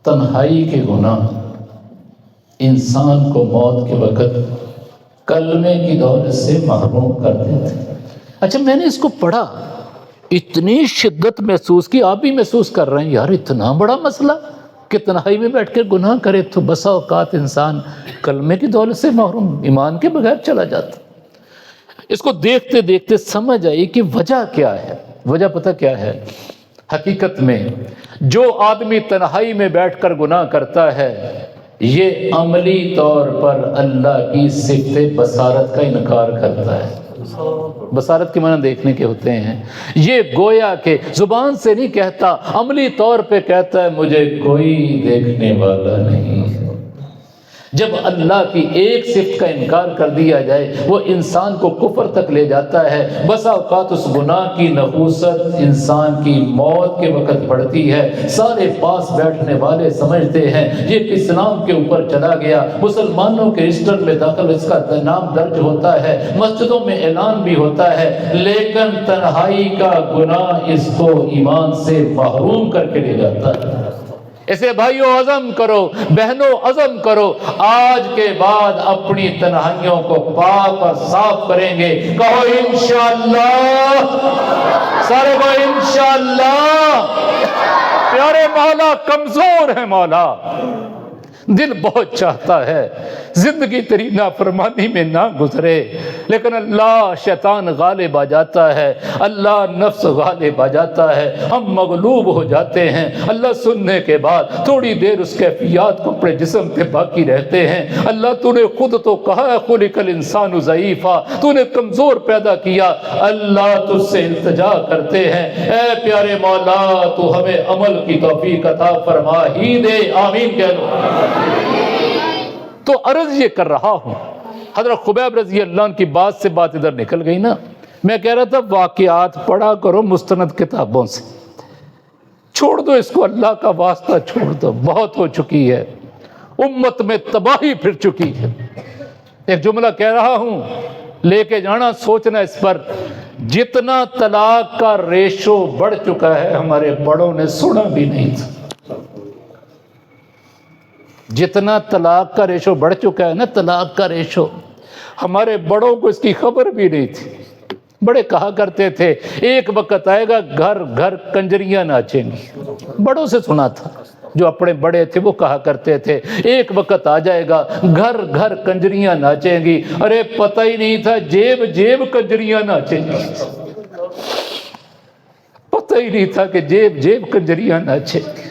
S1: تنہائی کے گناہ انسان کو موت کے وقت کلمے کی دولت سے محروم کر دیتے ہیں۔ اچھا میں نے اس کو پڑھا، اتنی شدت محسوس کی، آپ بھی محسوس کر رہے ہیں، یار اتنا بڑا مسئلہ کہ تنہائی میں بیٹھ کے گناہ کرے تو بسا اوقات انسان کلمے کی دولت سے محروم، ایمان کے بغیر چلا جاتا۔ اس کو دیکھتے دیکھتے سمجھ آئی کہ وجہ کیا ہے۔ وجہ پتہ کیا ہے؟ حقیقت میں جو آدمی تنہائی میں بیٹھ کر گناہ کرتا ہے، یہ عملی طور پر اللہ کی صفت بصارت کا انکار کرتا ہے۔ بصارت کے معنی دیکھنے کے ہوتے ہیں۔ یہ گویا کہ زبان سے نہیں کہتا، عملی طور پہ کہتا ہے مجھے کوئی دیکھنے والا نہیں ہے۔ جب اللہ کی ایک صفت کا انکار کر دیا جائے وہ انسان کو کفر تک لے جاتا ہے۔ بسا اوقات اس گناہ کی نحوست انسان کی موت کے وقت پڑتی ہے۔ سارے پاس بیٹھنے والے سمجھتے ہیں یہ اسلام کے اوپر چلا گیا، مسلمانوں کے رجسٹر میں داخل اس کا نام درج ہوتا ہے، مسجدوں میں اعلان بھی ہوتا ہے، لیکن تنہائی کا گناہ اس کو ایمان سے محروم کر کے لے جاتا ہے۔ اسے بھائیو عزم کرو، بہنوں عزم کرو، آج کے بعد اپنی تنہائیوں کو پاک اور صاف کریں گے۔ کہو انشاءاللہ، سارے کو انشاءاللہ۔ پیارے مولا کمزور ہے مولا، دل بہت چاہتا ہے زندگی تیری نافرمانی میں نہ گزرے، لیکن اللہ شیطان غالب آ جاتا ہے، اللہ نفس غالب آ جاتا ہے، ہم مغلوب ہو جاتے ہیں۔ اللہ سننے کے بعد تھوڑی دیر اس کیفیات کو اپنے جسم پہ باقی رہتے ہیں۔ اللہ تو نے خود تو کہا ہے خلق الانسان ضعیفا، تو نے کمزور پیدا کیا۔ اللہ تجھ سے التجا کرتے ہیں، اے پیارے مولا تو ہمیں عمل کی توفیق عطا فرما ہی دے، آمین کہہ لو۔ تو عرض یہ کر رہا ہوں، حضرت خبیب رضی اللہ عنہ کی بات سے بات ادھر نکل گئی نا۔ میں کہہ رہا تھا واقعات پڑھا کرو مستند کتابوں سے، چھوڑ دو اس کو، اللہ کا واسطہ چھوڑ دو، بہت ہو چکی ہے، امت میں تباہی پھر چکی ہے۔ ایک جملہ کہہ رہا ہوں، لے کے جانا، سوچنا اس پر، جتنا طلاق کا ریشو بڑھ چکا ہے ہمارے بڑوں نے سنا بھی نہیں تھا۔ جتنا طلاق کا ریشو بڑھ چکا ہے نا، طلاق کا ریشو، ہمارے بڑوں کو اس کی خبر بھی نہیں تھی۔ بڑے کہا کرتے تھے ایک وقت آئے گا گھر گھر کنجریاں ناچیں گی، بڑوں سے سنا تھا، جو اپنے بڑے تھے وہ کہا کرتے تھے ایک وقت آ جائے گا گھر گھر کنجریاں ناچیں گی۔ ارے پتہ ہی نہیں تھا جیب جیب کنجریاں ناچیں گی، پتہ ہی نہیں تھا کہ جیب جیب کنجریاں ناچیں گی۔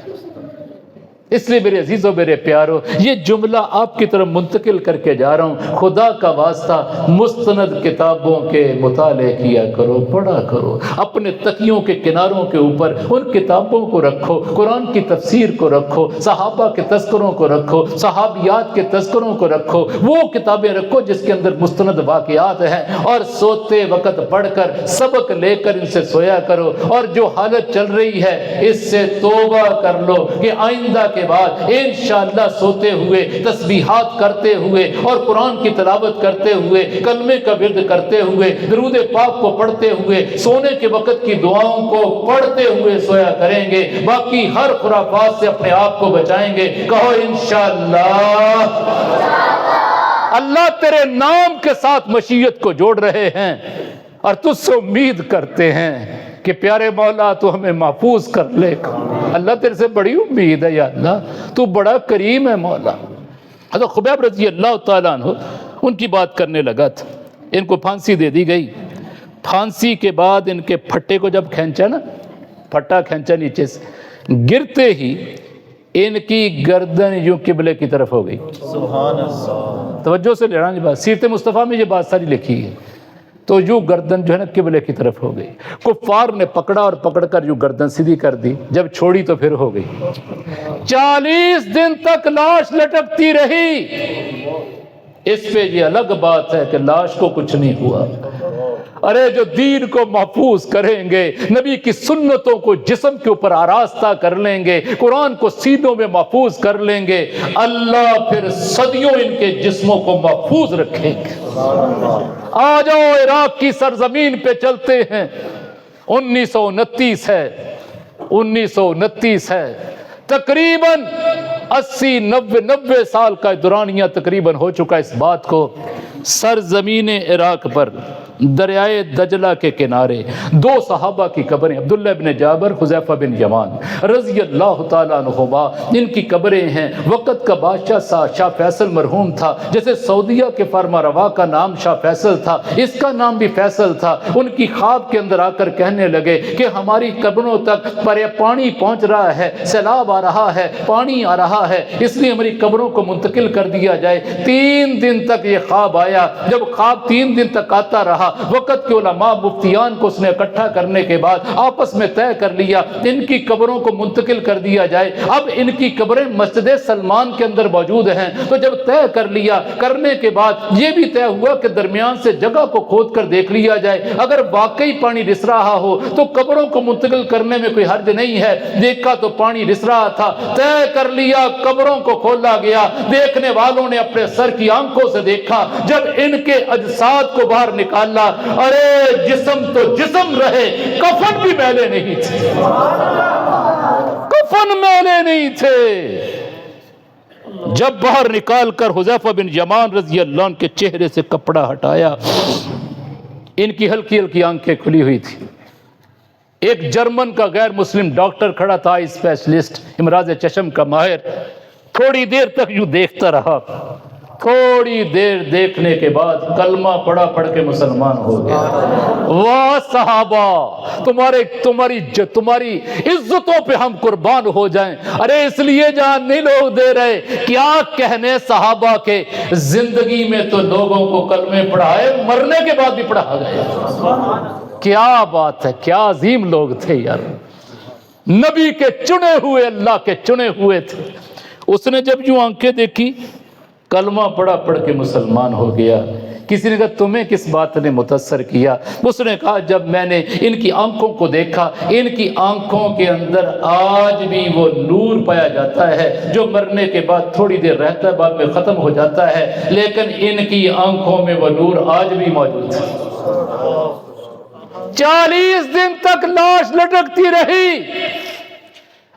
S1: اس لیے میرے عزیزوں میرے پیارو، یہ جملہ آپ کی طرف منتقل کر کے جا رہا ہوں، خدا کا واسطہ مستند کتابوں کے مطالعے کیا کرو، پڑھا کرو، اپنے تکیوں کے کناروں کے اوپر ان کتابوں کو رکھو، قرآن کی تفسیر کو رکھو، صحابہ کے تذکروں کو رکھو، صحابیات کے تذکروں کو رکھو، وہ کتابیں رکھو جس کے اندر مستند واقعات ہیں، اور سوتے وقت پڑھ کر سبق لے کر ان سے سویا کرو۔ اور جو حالت چل رہی ہے اس سے توبہ کر لو کہ آئندہ کے بعد انشاءاللہ سوتے ہوئے تسبیحات کرتے ہوئے اور قرآن کی تلاوت کرتے ہوئے کلمے کا ورد کرتے ہوئے درود پاک کو پڑھتے ہوئے سونے کے وقت کی دعاؤں کو پڑھتے ہوئے سویا کریں گے، باقی ہر خرافات سے اپنے آپ کو بچائیں گے۔ کہو انشاءاللہ۔ اللہ تیرے نام کے ساتھ مشیت کو جوڑ رہے ہیں اور تجھ سے امید کرتے ہیں کہ پیارے مولا تو ہمیں محفوظ کر لے گا۔ اللہ تیرے سے بڑی امید ہے یا اللہ، تو بڑا کریم ہے مولا۔ حضرت خبیب رضی اللہ تعالیٰ عنہ ان کی بات کرنے لگا تھا، ان کو پھانسی دے دی گئی، پھانسی کے بعد ان کے پھٹے کو جب کھینچا نا، پھٹا کھینچا نیچے سے، گرتے ہی ان کی گردن یوں قبلے کی طرف ہو گئی۔
S2: سبحان اللہ۔
S1: توجہ سے لینا یہ بات، سیرت مصطفیٰ میں یہ بات ساری لکھی ہے۔ تو یوں گردن جو ہے نا قبلے کی طرف ہو گئی، کفار نے پکڑا اور پکڑ کر یوں گردن سیدھی کر دی، جب چھوڑی تو پھر ہو گئی۔ 40 دن تک لاش لٹکتی رہی۔ اس پہ یہ الگ بات ہے کہ لاش کو کچھ نہیں ہوا۔ ارے جو دین کو محفوظ کریں گے، نبی کی سنتوں کو جسم کے اوپر آراستہ کر لیں گے، قرآن کو سینوں میں محفوظ کر لیں گے، اللہ پھر صدیوں ان کے جسموں کو محفوظ رکھیں گے۔ آ جاؤ عراق کی سرزمین پہ چلتے ہیں۔ 1929 ہے، 1929 ہے، تقریباً 80-90 سال کا دورانیہ تقریباً ہو چکا اس بات کو۔ سرزمین عراق پر دریائے دجلہ کے کنارے 2 صحابہ کی قبریں، عبداللہ بن جابر، حذیفہ بن یمان رضی اللہ تعالیٰ عنہما، ان کی قبریں ہیں۔ وقت کا بادشاہ شاہ فیصل مرحوم تھا، جیسے سعودیہ کے فرما روا کا نام شاہ فیصل تھا، اس کا نام بھی فیصل تھا۔ ان کی خواب کے اندر آ کر کہنے لگے کہ ہماری قبروں تک پانی پہنچ رہا ہے، سیلاب آ رہا ہے، پانی آ رہا ہے، اس لیے ہماری قبروں کو منتقل کر دیا جائے۔ 3 دن تک یہ خواب آیا۔ جب خواب 3 دن تک آتا رہا، وقت کے علماء مفتیان کو اس نے اکٹھا کرنے کے بعد آپس میں طے کر لیا ان کی قبروں کو منتقل کر دیا جائے۔ اب ان کی قبریں مسجد سلمان کے اندر موجود ہیں۔ تو جب طے کر لیا، کرنے کے بعد یہ بھی طے ہوا کہ درمیان سے جگہ کو کھود کر دیکھ لیا جائے، اگر واقعی پانی رس رہا ہو تو قبروں کو منتقل کرنے میں کوئی حرج نہیں ہے۔ دیکھا تو پانی رس رہا تھا، طے کر لیا، قبروں کو کھولا گیا۔ دیکھنے والوں نے اپنے سر کی آنکھوں سے دیکھا، جب ان کے اجساد کو باہر نکالا، ارے جسم تو جسم رہے، کفن بھی میلے نہیں تھے، کفن میلے نہیں تھے۔ جب باہر نکال کر حذیفہ بن یمان رضی اللہ عنہ کے چہرے سے کپڑا ہٹایا، ان کی ہلکی ہلکی آنکھیں کھلی ہوئی تھی۔ ایک جرمن کا غیر مسلم ڈاکٹر کھڑا تھا، اسپیشلسٹ، امراض چشم کا ماہر، تھوڑی دیر تک یوں دیکھتا رہا۔ تھوڑی دیر دیکھنے کے بعد کلمہ پڑھ کے مسلمان ہو گیا۔ واہ صحابہ، تمہاری عزتوں پہ ہم قربان ہو جائیں۔ ارے اس لیے جان نہیں لوگ دے رہے، کیا کہنے صحابہ کے، زندگی میں تو لوگوں کو کلمے پڑھائے، مرنے کے بعد بھی پڑھا گیا۔ کیا بات ہے، کیا عظیم لوگ تھے یار، نبی کے چنے ہوئے، اللہ کے چنے ہوئے تھے۔ اس نے جب یوں آنکھیں دیکھی، کلمہ پڑھ کے مسلمان ہو گیا۔ کسی نے کہا تمہیں کس بات نے متاثر کیا؟ اس نے کہا جب میں نے ان کی آنکھوں کو دیکھا، ان کی آنکھوں کے اندر آج بھی وہ نور پایا جاتا ہے جو مرنے کے بعد تھوڑی دیر رہتا ہے، بعد میں ختم ہو جاتا ہے، لیکن ان کی آنکھوں میں وہ نور آج بھی موجود ہے۔ 40 دن تک لاش لٹکتی رہی۔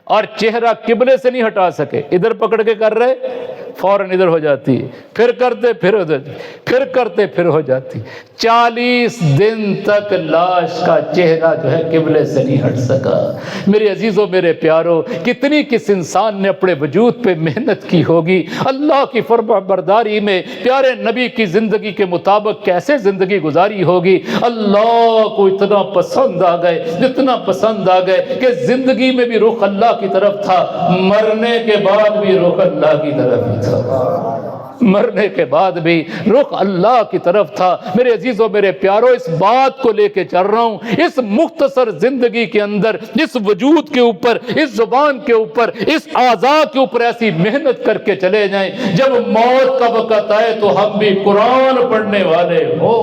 S1: اور چہرہ قبلے سے نہیں ہٹا سکے، ادھر پکڑ کے کر رہے فوراً ادھر ہو جاتی ہے، پھر کرتے پھر ادھر، پھر کرتے پھر ہو جاتی۔ 40 دن تک لاش کا چہرہ جو ہے قبلے سے نہیں ہٹ سکا۔ میرے عزیزوں، میرے پیاروں، کتنی کس انسان نے اپنے وجود پہ محنت کی ہوگی، اللہ کی فرما برداری میں پیارے نبی کی زندگی کے مطابق کیسے زندگی گزاری ہوگی۔ اللہ کو اتنا پسند آ گئے، جتنا پسند آ گئے کہ زندگی میں بھی رخ اللہ کی طرف تھا، مرنے کے بعد بھی رخ اللہ کی طرف ہی تھا، مرنے کے بعد بھی رخ اللہ کی طرف تھا۔ میرے عزیزوں، میرے پیاروں، اس بات کو لے کے چل رہا ہوں، اس مختصر زندگی کے اندر اس وجود کے اوپر، اس زبان کے اوپر، اس اعضاء کے اوپر ایسی محنت کر کے چلے جائیں، جب موت کا وقت آئے تو ہم بھی قرآن پڑھنے والے ہوں۔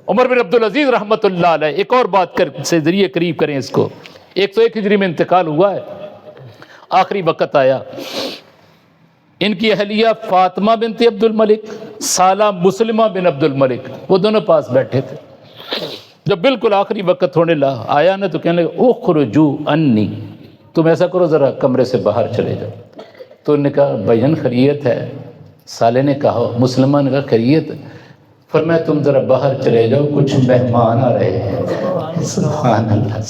S1: عمر بن عبدالعزیز رحمت اللہ علیہ، ایک اور بات سے ذریعے قریب کریں اس کو، 101 ہجری میں انتقال ہوا ہے، آخری وقت آیا، ان کی اہلیہ فاطمہ بنت عبد الملک، سالہ مسلمہ بن عبد الملک، وہ دونوں پاس بیٹھے تھے۔ جب بالکل آخری وقت ہونے آیا نا تو کہنے لگے اخرجو انی، تم ایسا کرو ذرا کمرے سے باہر چلے جاؤ۔ تو انہوں نے کہا بھائین خیریت ہے؟ سالے نے کہا، مسلمہ نے کہا خیریت ہے۔ فرمایا تم ذرا باہر چلے جاؤ، کچھ مہمان آ رہے ہیں۔ سبحان اللہ،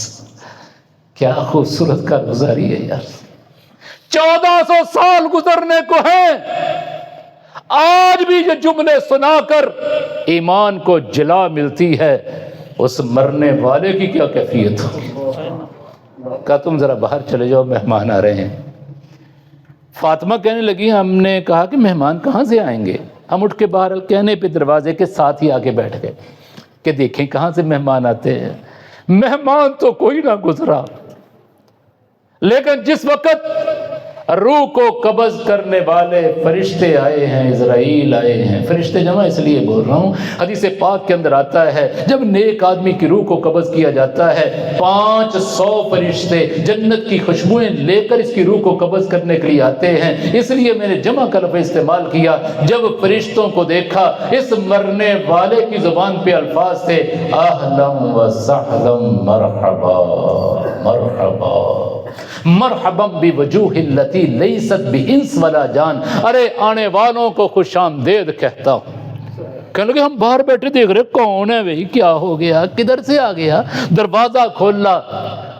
S1: کیا خوبصورت کارگزاری ہے یار، 1400 سال گزرنے کو ہیں، آج بھی یہ جملے سنا کر ایمان کو جلا ملتی ہے، اس مرنے والے کی کیا کیفیت ہوگی۔ کہا تم ذرا باہر چلے جاؤ، مہمان آ رہے ہیں۔ فاطمہ کہنے لگی ہم نے کہا کہ مہمان کہاں سے آئیں گے، ہم اٹھ کے باہر کہنے پہ دروازے کے ساتھ ہی آگے بیٹھ گئے کہ دیکھیں کہاں سے مہمان آتے ہیں۔ مہمان تو کوئی نہ گزرا، لیکن جس وقت روح کو قبض کرنے والے فرشتے آئے ہیں، اسرائیل آئے ہیں، فرشتے جمع اس لیے بول رہا ہوں، حدیث پاک کے اندر آتا ہے جب نیک آدمی کی روح کو قبض کیا جاتا ہے 500 فرشتے جنت کی خوشبوئیں لے کر اس کی روح کو قبض کرنے کے لیے آتے ہیں۔ اس لیے میں نے جمع کا لفظ استعمال کیا، جب فرشتوں کو دیکھا اس مرنے والے کی زبان پہ الفاظ تھے اہلا و سہلا مرحبا مرحبا مرحبا بوجوہ التی لیست بانس ولا جان، ارے آنے والوں کو خوش آمدید کہتا ہوں۔ کہنے لگے ہم باہر بیٹھے دیکھ رہے کون ہے بھئی، کیا ہو گیا، کدھر سے آ گیا؟ دروازہ کھولا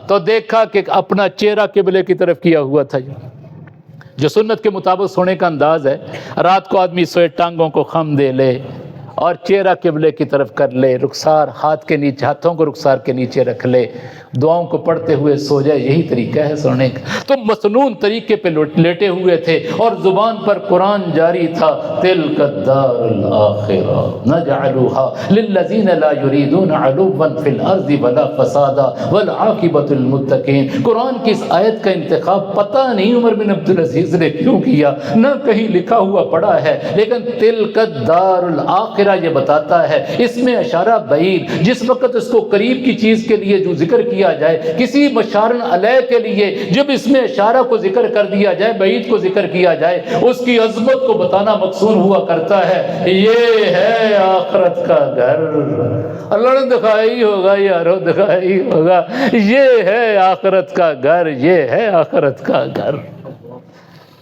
S1: تو دیکھا کہ اپنا چہرہ قبلے کی طرف کیا ہوا تھا، جو سنت کے مطابق سونے کا انداز ہے۔ رات کو آدمی سوئے ٹانگوں کو خم دے لے اور چہرہ قبلے کی طرف کر لے، رخسار ہاتھ کے نیچے، ہاتھوں کو رخسار کے نیچے رکھ لے، دعاؤں کو پڑھتے ہوئے سو جائے، یہی طریقہ ہے سونے کا۔ تو مسنون طریقے پہ لیٹے ہوئے تھے اور زبان پر قرآن جاری تھا، تلک الدار الآخرہ نجعلها للذین لا یریدون علوا فی الارض ولا فسادا والعاقبۃ للمتقین۔ قرآن کی اس آیت کا انتخاب پتہ نہیں عمر بن عبدالعزیز نے کیوں کیا، نہ کہیں لکھا ہوا پڑا ہے، لیکن تلک الدار الآخرہ یہ بتاتا ہے، اس میں اشارہ بعید، جس وقت اس کو قریب کی چیز کے لیے جو ذکر کیا جائے، کسی مشارن علیہ کے لیے جب اس میں اشارہ کو ذکر کر دیا جائے، بعید کو ذکر کیا جائے، اس کی عظمت کو بتانا مقصود ہوا کرتا ہے۔ یہ ہے آخرت کا گھر، اللہ نے دکھایا ہی ہوگا یارو، دکھایا ہی ہوگا، یہ ہے آخرت کا گھر، یہ ہے آخرت کا گھر۔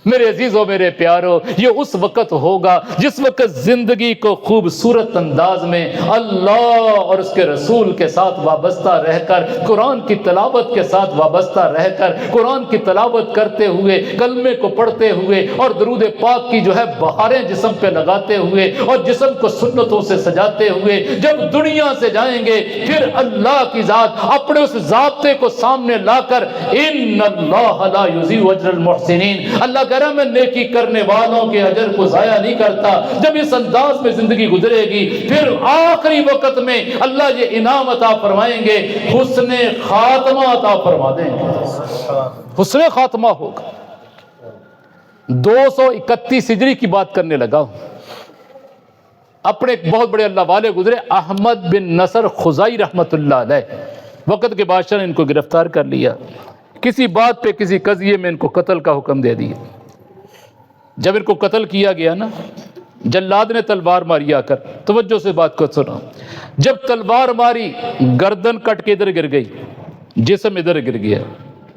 S1: میرے عزیزوں، میرے پیاروں، یہ اس وقت ہوگا جس وقت زندگی کو خوبصورت انداز میں اللہ اور اس کے رسول کے ساتھ وابستہ رہ کر، قرآن کی تلاوت کے ساتھ وابستہ رہ کر، قرآن کی تلاوت کرتے ہوئے، کلمے کو پڑھتے ہوئے اور درود پاک کی جو ہے بہاریں جسم پہ لگاتے ہوئے اور جسم کو سنتوں سے سجاتے ہوئے جب دنیا سے جائیں گے، پھر اللہ کی ذات اپنے اس ضابطے کو سامنے لا کر ان اللہ لا یضیع اجر المحسنین، اللہ کہہ رہا میں نیکی کرنے والوں کے اجر کو ضائع نہیں کرتا۔ جب اس انداز میں زندگی گزرے گی، پھر آخری وقت میں اللہ یہ انعام عطا فرمائیں گے، حسن خاتمہ عطا فرما دیں گے، حسن خاتمہ ہوگا۔ 231 ہجری کی بات کرنے لگا ہوں، اپنے ایک بہت بڑے اللہ والے گزرے، احمد بن نصر خزائی رحمت اللہ علیہ، وقت کے بادشاہ نے ان کو گرفتار کر لیا، کسی بات پہ کسی قضیے میں ان کو قتل کا حکم دے دیا۔ جب ان کو قتل کیا گیا نا، جلاد نے تلوار ماری آ کر، توجہ سے بات کو سنا، جب تلوار ماری گردن کٹ کے ادھر گر گئی، جسم ادھر گر گیا،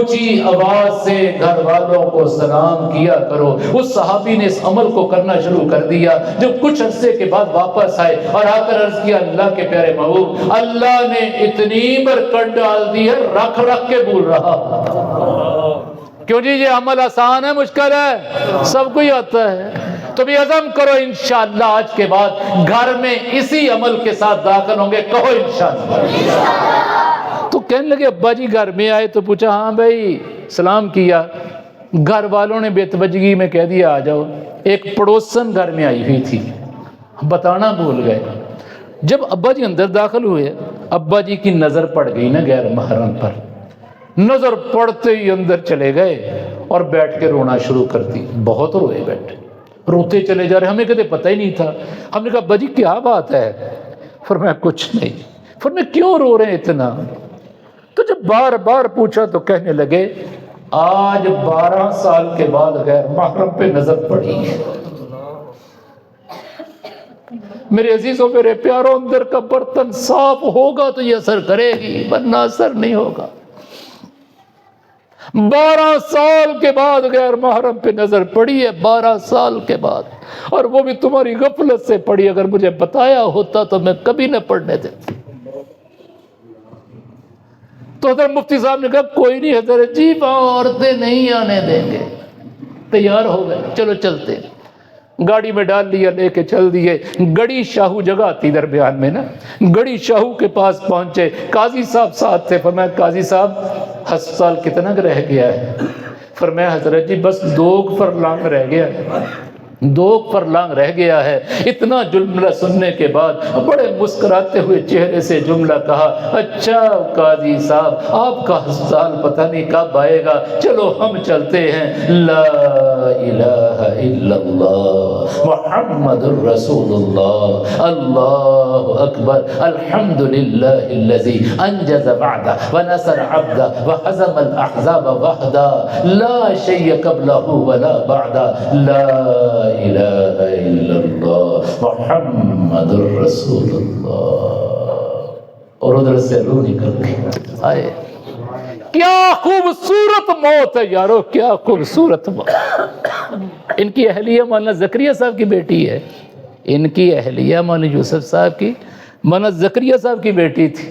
S1: اونچی آواز سے گھر والوں کو سلام کیا کرو۔ اس صحابی نے اس عمل کو کرنا شروع کر دیا۔ جب کچھ عرصے کے بعد واپس آئے اور آ کر عرض کیا اللہ کے پیارے محبوب، اللہ نے اتنی برکت ڈال دی ہے، رکھ رکھ کے بول رہا۔ کیوں جی یہ عمل آسان ہے مشکل ہے؟ سب کو ہی آتا ہے۔ تو بھی عزم کرو انشاءاللہ آج کے بعد گھر میں اسی عمل کے ساتھ داخل ہوں گے، کہو انشاءاللہ۔ تو کہنے لگے ابا جی گھر میں آئے تو پوچھا ہاں بھائی، سلام کیا، گھر والوں نے بے توجہی میں کہہ دیا آ جاؤ۔ ایک پڑوسن گھر میں آئی ہوئی تھی، بتانا بھول گئے۔ جب ابا جی اندر داخل ہوئے، ابا جی کی نظر پڑ گئی نا غیر محرم پر، نظر پڑتے ہی اندر چلے گئے اور بیٹھ کے رونا شروع کر دی۔ بہت روئے، بیٹھے روتے چلے جا رہے، ہمیں کہتے پتہ ہی نہیں تھا۔ ہم نے کہا ابا جی کیا بات ہے؟ فرمایا کچھ نہیں۔ فرمایا کیوں رو رہے ہیں اتنا؟ تو جب بار بار پوچھا تو کہنے لگے آج 12 سال کے بعد غیر محرم پہ نظر پڑی ہے۔ میرے عزیزوں میرے پیاروں، اندر کا برتن صاف ہوگا تو یہ اثر کرے گی، ورنہ اثر نہیں ہوگا۔ 12 سال کے بعد غیر محرم پہ نظر پڑی ہے، 12 سال کے بعد، اور وہ بھی تمہاری غفلت سے پڑی۔ اگر مجھے بتایا ہوتا تو میں کبھی نہ پڑھنے دیتا۔ تو حضرت مفتی صاحب نے کہا کوئی نہیں حضرت جی، عورتیں نہیں آنے دیں گے۔ تیار ہو گئے، چلو چلتے۔ گاڑی میں ڈال لیا، لے کے چل دیے۔ گڑی شاہو جگہ آتی درمیان میں نا، گڑی شاہو کے پاس پہنچے، قاضی صاحب ساتھ تھے۔ فرمایا قاضی صاحب ہسپتال کتنا رہ گیا ہے؟ فرمایا حضرت جی بس 2 فرلانگ رہ گیا ہے، 2 فرلانگ رہ گیا ہے۔ اتنا جملہ سننے کے بعد بڑے مسکراتے ہوئے چہرے سے جملہ کہا، اچھا قاضی صاحب آپ کا ہسپتال پتہ نہیں کب آئے گا، چلو ہم چلتے ہیں۔ لا الہ الا اللہ محمد الرسول اللہ، اللہ اکبر، الحمدللہ الذی انجز وعدہ ونصر عبدہ وحزم الاحزاب وحدہ، لا شیء قبلہ ولا بعدہ، لا الہ الا اللہ محمد الرسول اللہ۔ اور ادھر سے روح نکل گئی۔ آئے کیا خوبصورت موت ہے یارو، کیا خوبصورت موت۔ ان کی اہلیہ مولانا زکریا صاحب کی بیٹی ہے، ان کی اہلیہ مولانا یوسف صاحب کی مولانا زکریا صاحب کی بیٹی تھی۔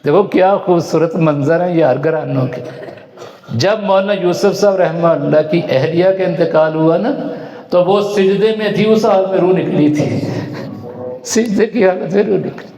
S1: دیکھو کیا خوبصورت منظر ہیں یار گھرانوں کے۔ جب مولانا یوسف صاحب رحمہ اللہ کی اہلیہ کا انتقال ہوا نا تو وہ سجدے میں تھی، اس حال میں روح نکلی تھی، سجدے کی حالت میں روح نکلی۔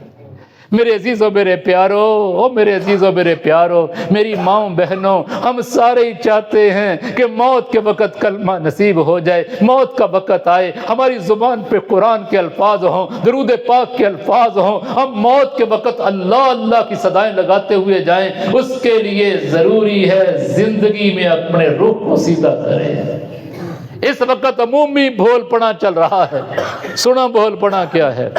S1: میرے عزیزوں میرے پیاروں، میرے عزیزوں میرے پیاروں، میری ماؤں بہنوں، ہم سارے ہی چاہتے ہیں کہ موت کے وقت کلمہ نصیب ہو جائے، موت کا وقت آئے، ہماری زبان پہ قرآن کے الفاظ ہوں، درود پاک کے الفاظ ہوں، ہم موت کے وقت اللہ اللہ کی صدائیں لگاتے ہوئے جائیں۔ اس کے لیے ضروری ہے زندگی میں اپنے روح کو سیدھا کریں۔ اس وقت عمومی بھول پڑا چل رہا ہے، سنا بھول پڑا کیا ہے؟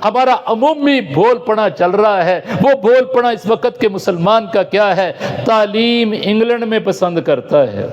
S1: ہمارا عمومی بھول پڑا چل رہا ہے۔ وہ بھول پڑا اس وقت کے مسلمان کا کیا ہے؟ تعلیم انگلینڈ میں پسند کرتا ہے،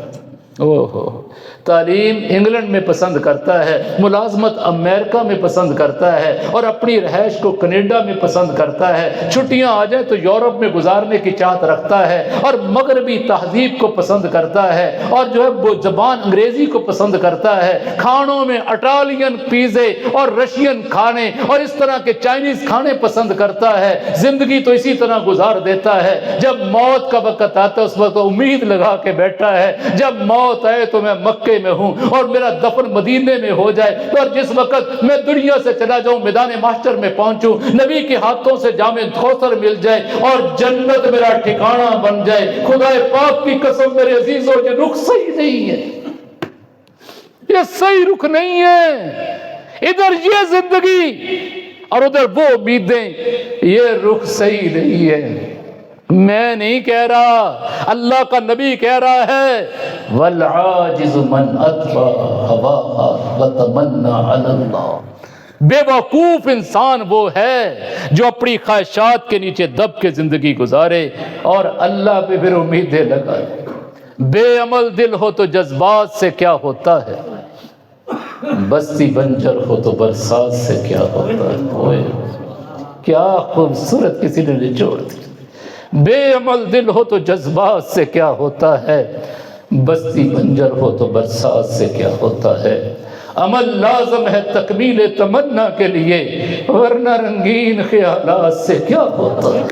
S1: تعلیم انگلینڈ میں پسند کرتا ہے، ملازمت امریکہ میں پسند کرتا ہے، اور اپنی رہائش کو کینیڈا میں پسند کرتا ہے۔ چھٹیاں آ جائیں تو یورپ میں گزارنے کی چاہت رکھتا ہے، اور مغربی تہذیب کو پسند کرتا ہے، اور جو ہے وہ زبان انگریزی کو پسند کرتا ہے۔ کھانوں میں اٹالین پیزے اور رشین کھانے اور اس طرح کے چائنیز کھانے پسند کرتا ہے۔ زندگی تو اسی طرح گزار دیتا ہے۔ جب موت کا وقت آتا ہے اس وقت امید لگا کے بیٹھا ہے، جب موت آئے تو میں مکے میں ہوں اور میرا دفن مدینے میں ہو جائے، اور جس وقت میں دنیا سے چلا جاؤں، میدان محشر میں پہنچوں، نبی کے ہاتھوں سے جام کوثر مل جائے اور جنت میرا ٹھکانہ بن جائے۔ خدا پاک کی قسم میرے عزیزوں، یہ رخ صحیح نہیں ہے، یہ صحیح رخ نہیں ہے۔ ادھر یہ زندگی اور ادھر وہ امیدیں، یہ رخ صحیح نہیں ہے۔ میں نہیں کہہ رہا، اللہ کا نبی کہہ رہا ہے، وَالْعَاجِزُ مَنْ أَتْبَعَ هَوَاهَا وَتَمَنَّى عَلَى اللَّهِ۔ بے وقوف انسان وہ ہے جو اپنی خواہشات کے نیچے دب کے زندگی گزارے اور اللہ پہ پھر امیدیں لگائے۔ بے عمل دل ہو تو جذبات سے کیا ہوتا ہے، بستی بنجر ہو تو برسات سے کیا ہوتا ہے۔ کیا خوبصورت کسی نے نچوڑ دی۔ بے عمل دل ہو تو جذبات سے کیا ہوتا ہے، بستی بنجر ہو تو برسات سے کیا ہوتا ہے۔ عمل لازم ہے تکمیل تمنا کے لیے، ورنہ رنگین خیالات سے کیا ہوتا ہے۔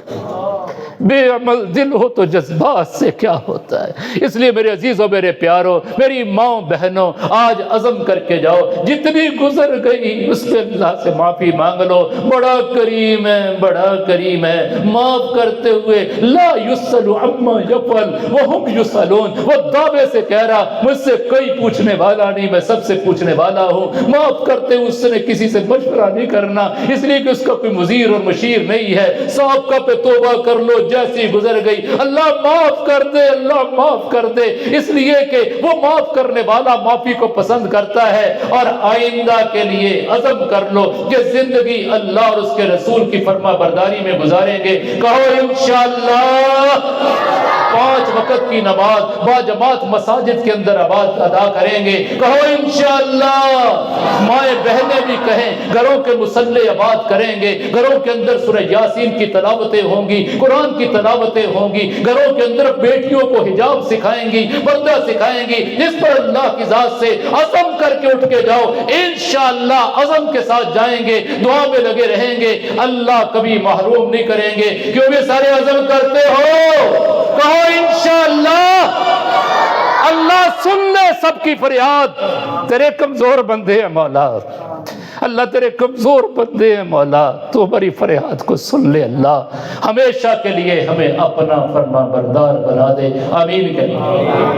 S1: بے عمل دل ہو تو جذبات سے کیا ہوتا ہے۔ اس لیے میرے عزیزوں، میرے پیاروں، میری ماں بہنوں، آج عزم کر کے جاؤ، جتنی گزر گئی اس پہ اللہ سے معافی مانگ لو۔ بڑا کریم ہے، بڑا کریم ہے، معاف کرتے ہوئے۔ لا یسأل عما یفعل وہم یسألون، وہ دعوے سے کہہ رہا مجھ سے کوئی پوچھنے والا نہیں، میں سب سے پوچھنے والا ہوں۔ معاف کرتے ہوئے اس نے کسی سے مشورہ نہیں کرنا، اس لیے کہ اس کا کوئی مزیر اور مشیر نہیں ہے۔ سابقہ پہ توبہ کر لو، جیسی گزر گئی۔ اللہ معاف کر دے، اللہ معاف کر دے، اس لیے کہ وہ معاف کرنے والا معافی کو پسند کرتا ہے۔ اور آئندہ کے لیے عزم کر لو کہ زندگی اللہ اور اس کے رسول کی فرما برداری میں گزاریں گے۔ کہو انشاءاللہ 5 وقت کی نماز باجماعت مساجد کے اندر ادا کریں گے۔ کہو انشاءاللہ مائیں بہنیں بھی کہیں، گھروں کے مصلی آباد کریں گے، گھروں کے اندر سورہ یاسین کی تلاوتیں ہوں گی، قرآن کی تلاوتیں ہوں گی، گھروں کے اندر بیٹیوں کو حجاب سکھائیں گی، پردہ سکھائیں گی۔ جس پر اللہ کی ذات سے عزم کر کے اٹھ کے جاؤ، انشاءاللہ عزم کے ساتھ جائیں گے، دعا میں لگے رہیں گے، اللہ کبھی محروم نہیں کریں گے۔ کیوں بھی سارے عزم کرتے ہو؟ کہو انشاءاللہ۔ اللہ سن لے سب کی فریاد، تیرے کمزور بندے ہیں مولا، اللہ تیرے کمزور بندے ہیں مولا، تو ہماری فریاد کو سن لے اللہ، ہمیشہ کے لیے ہمیں اپنا فرما بردار بنا دے، آمین کہتے ہیں۔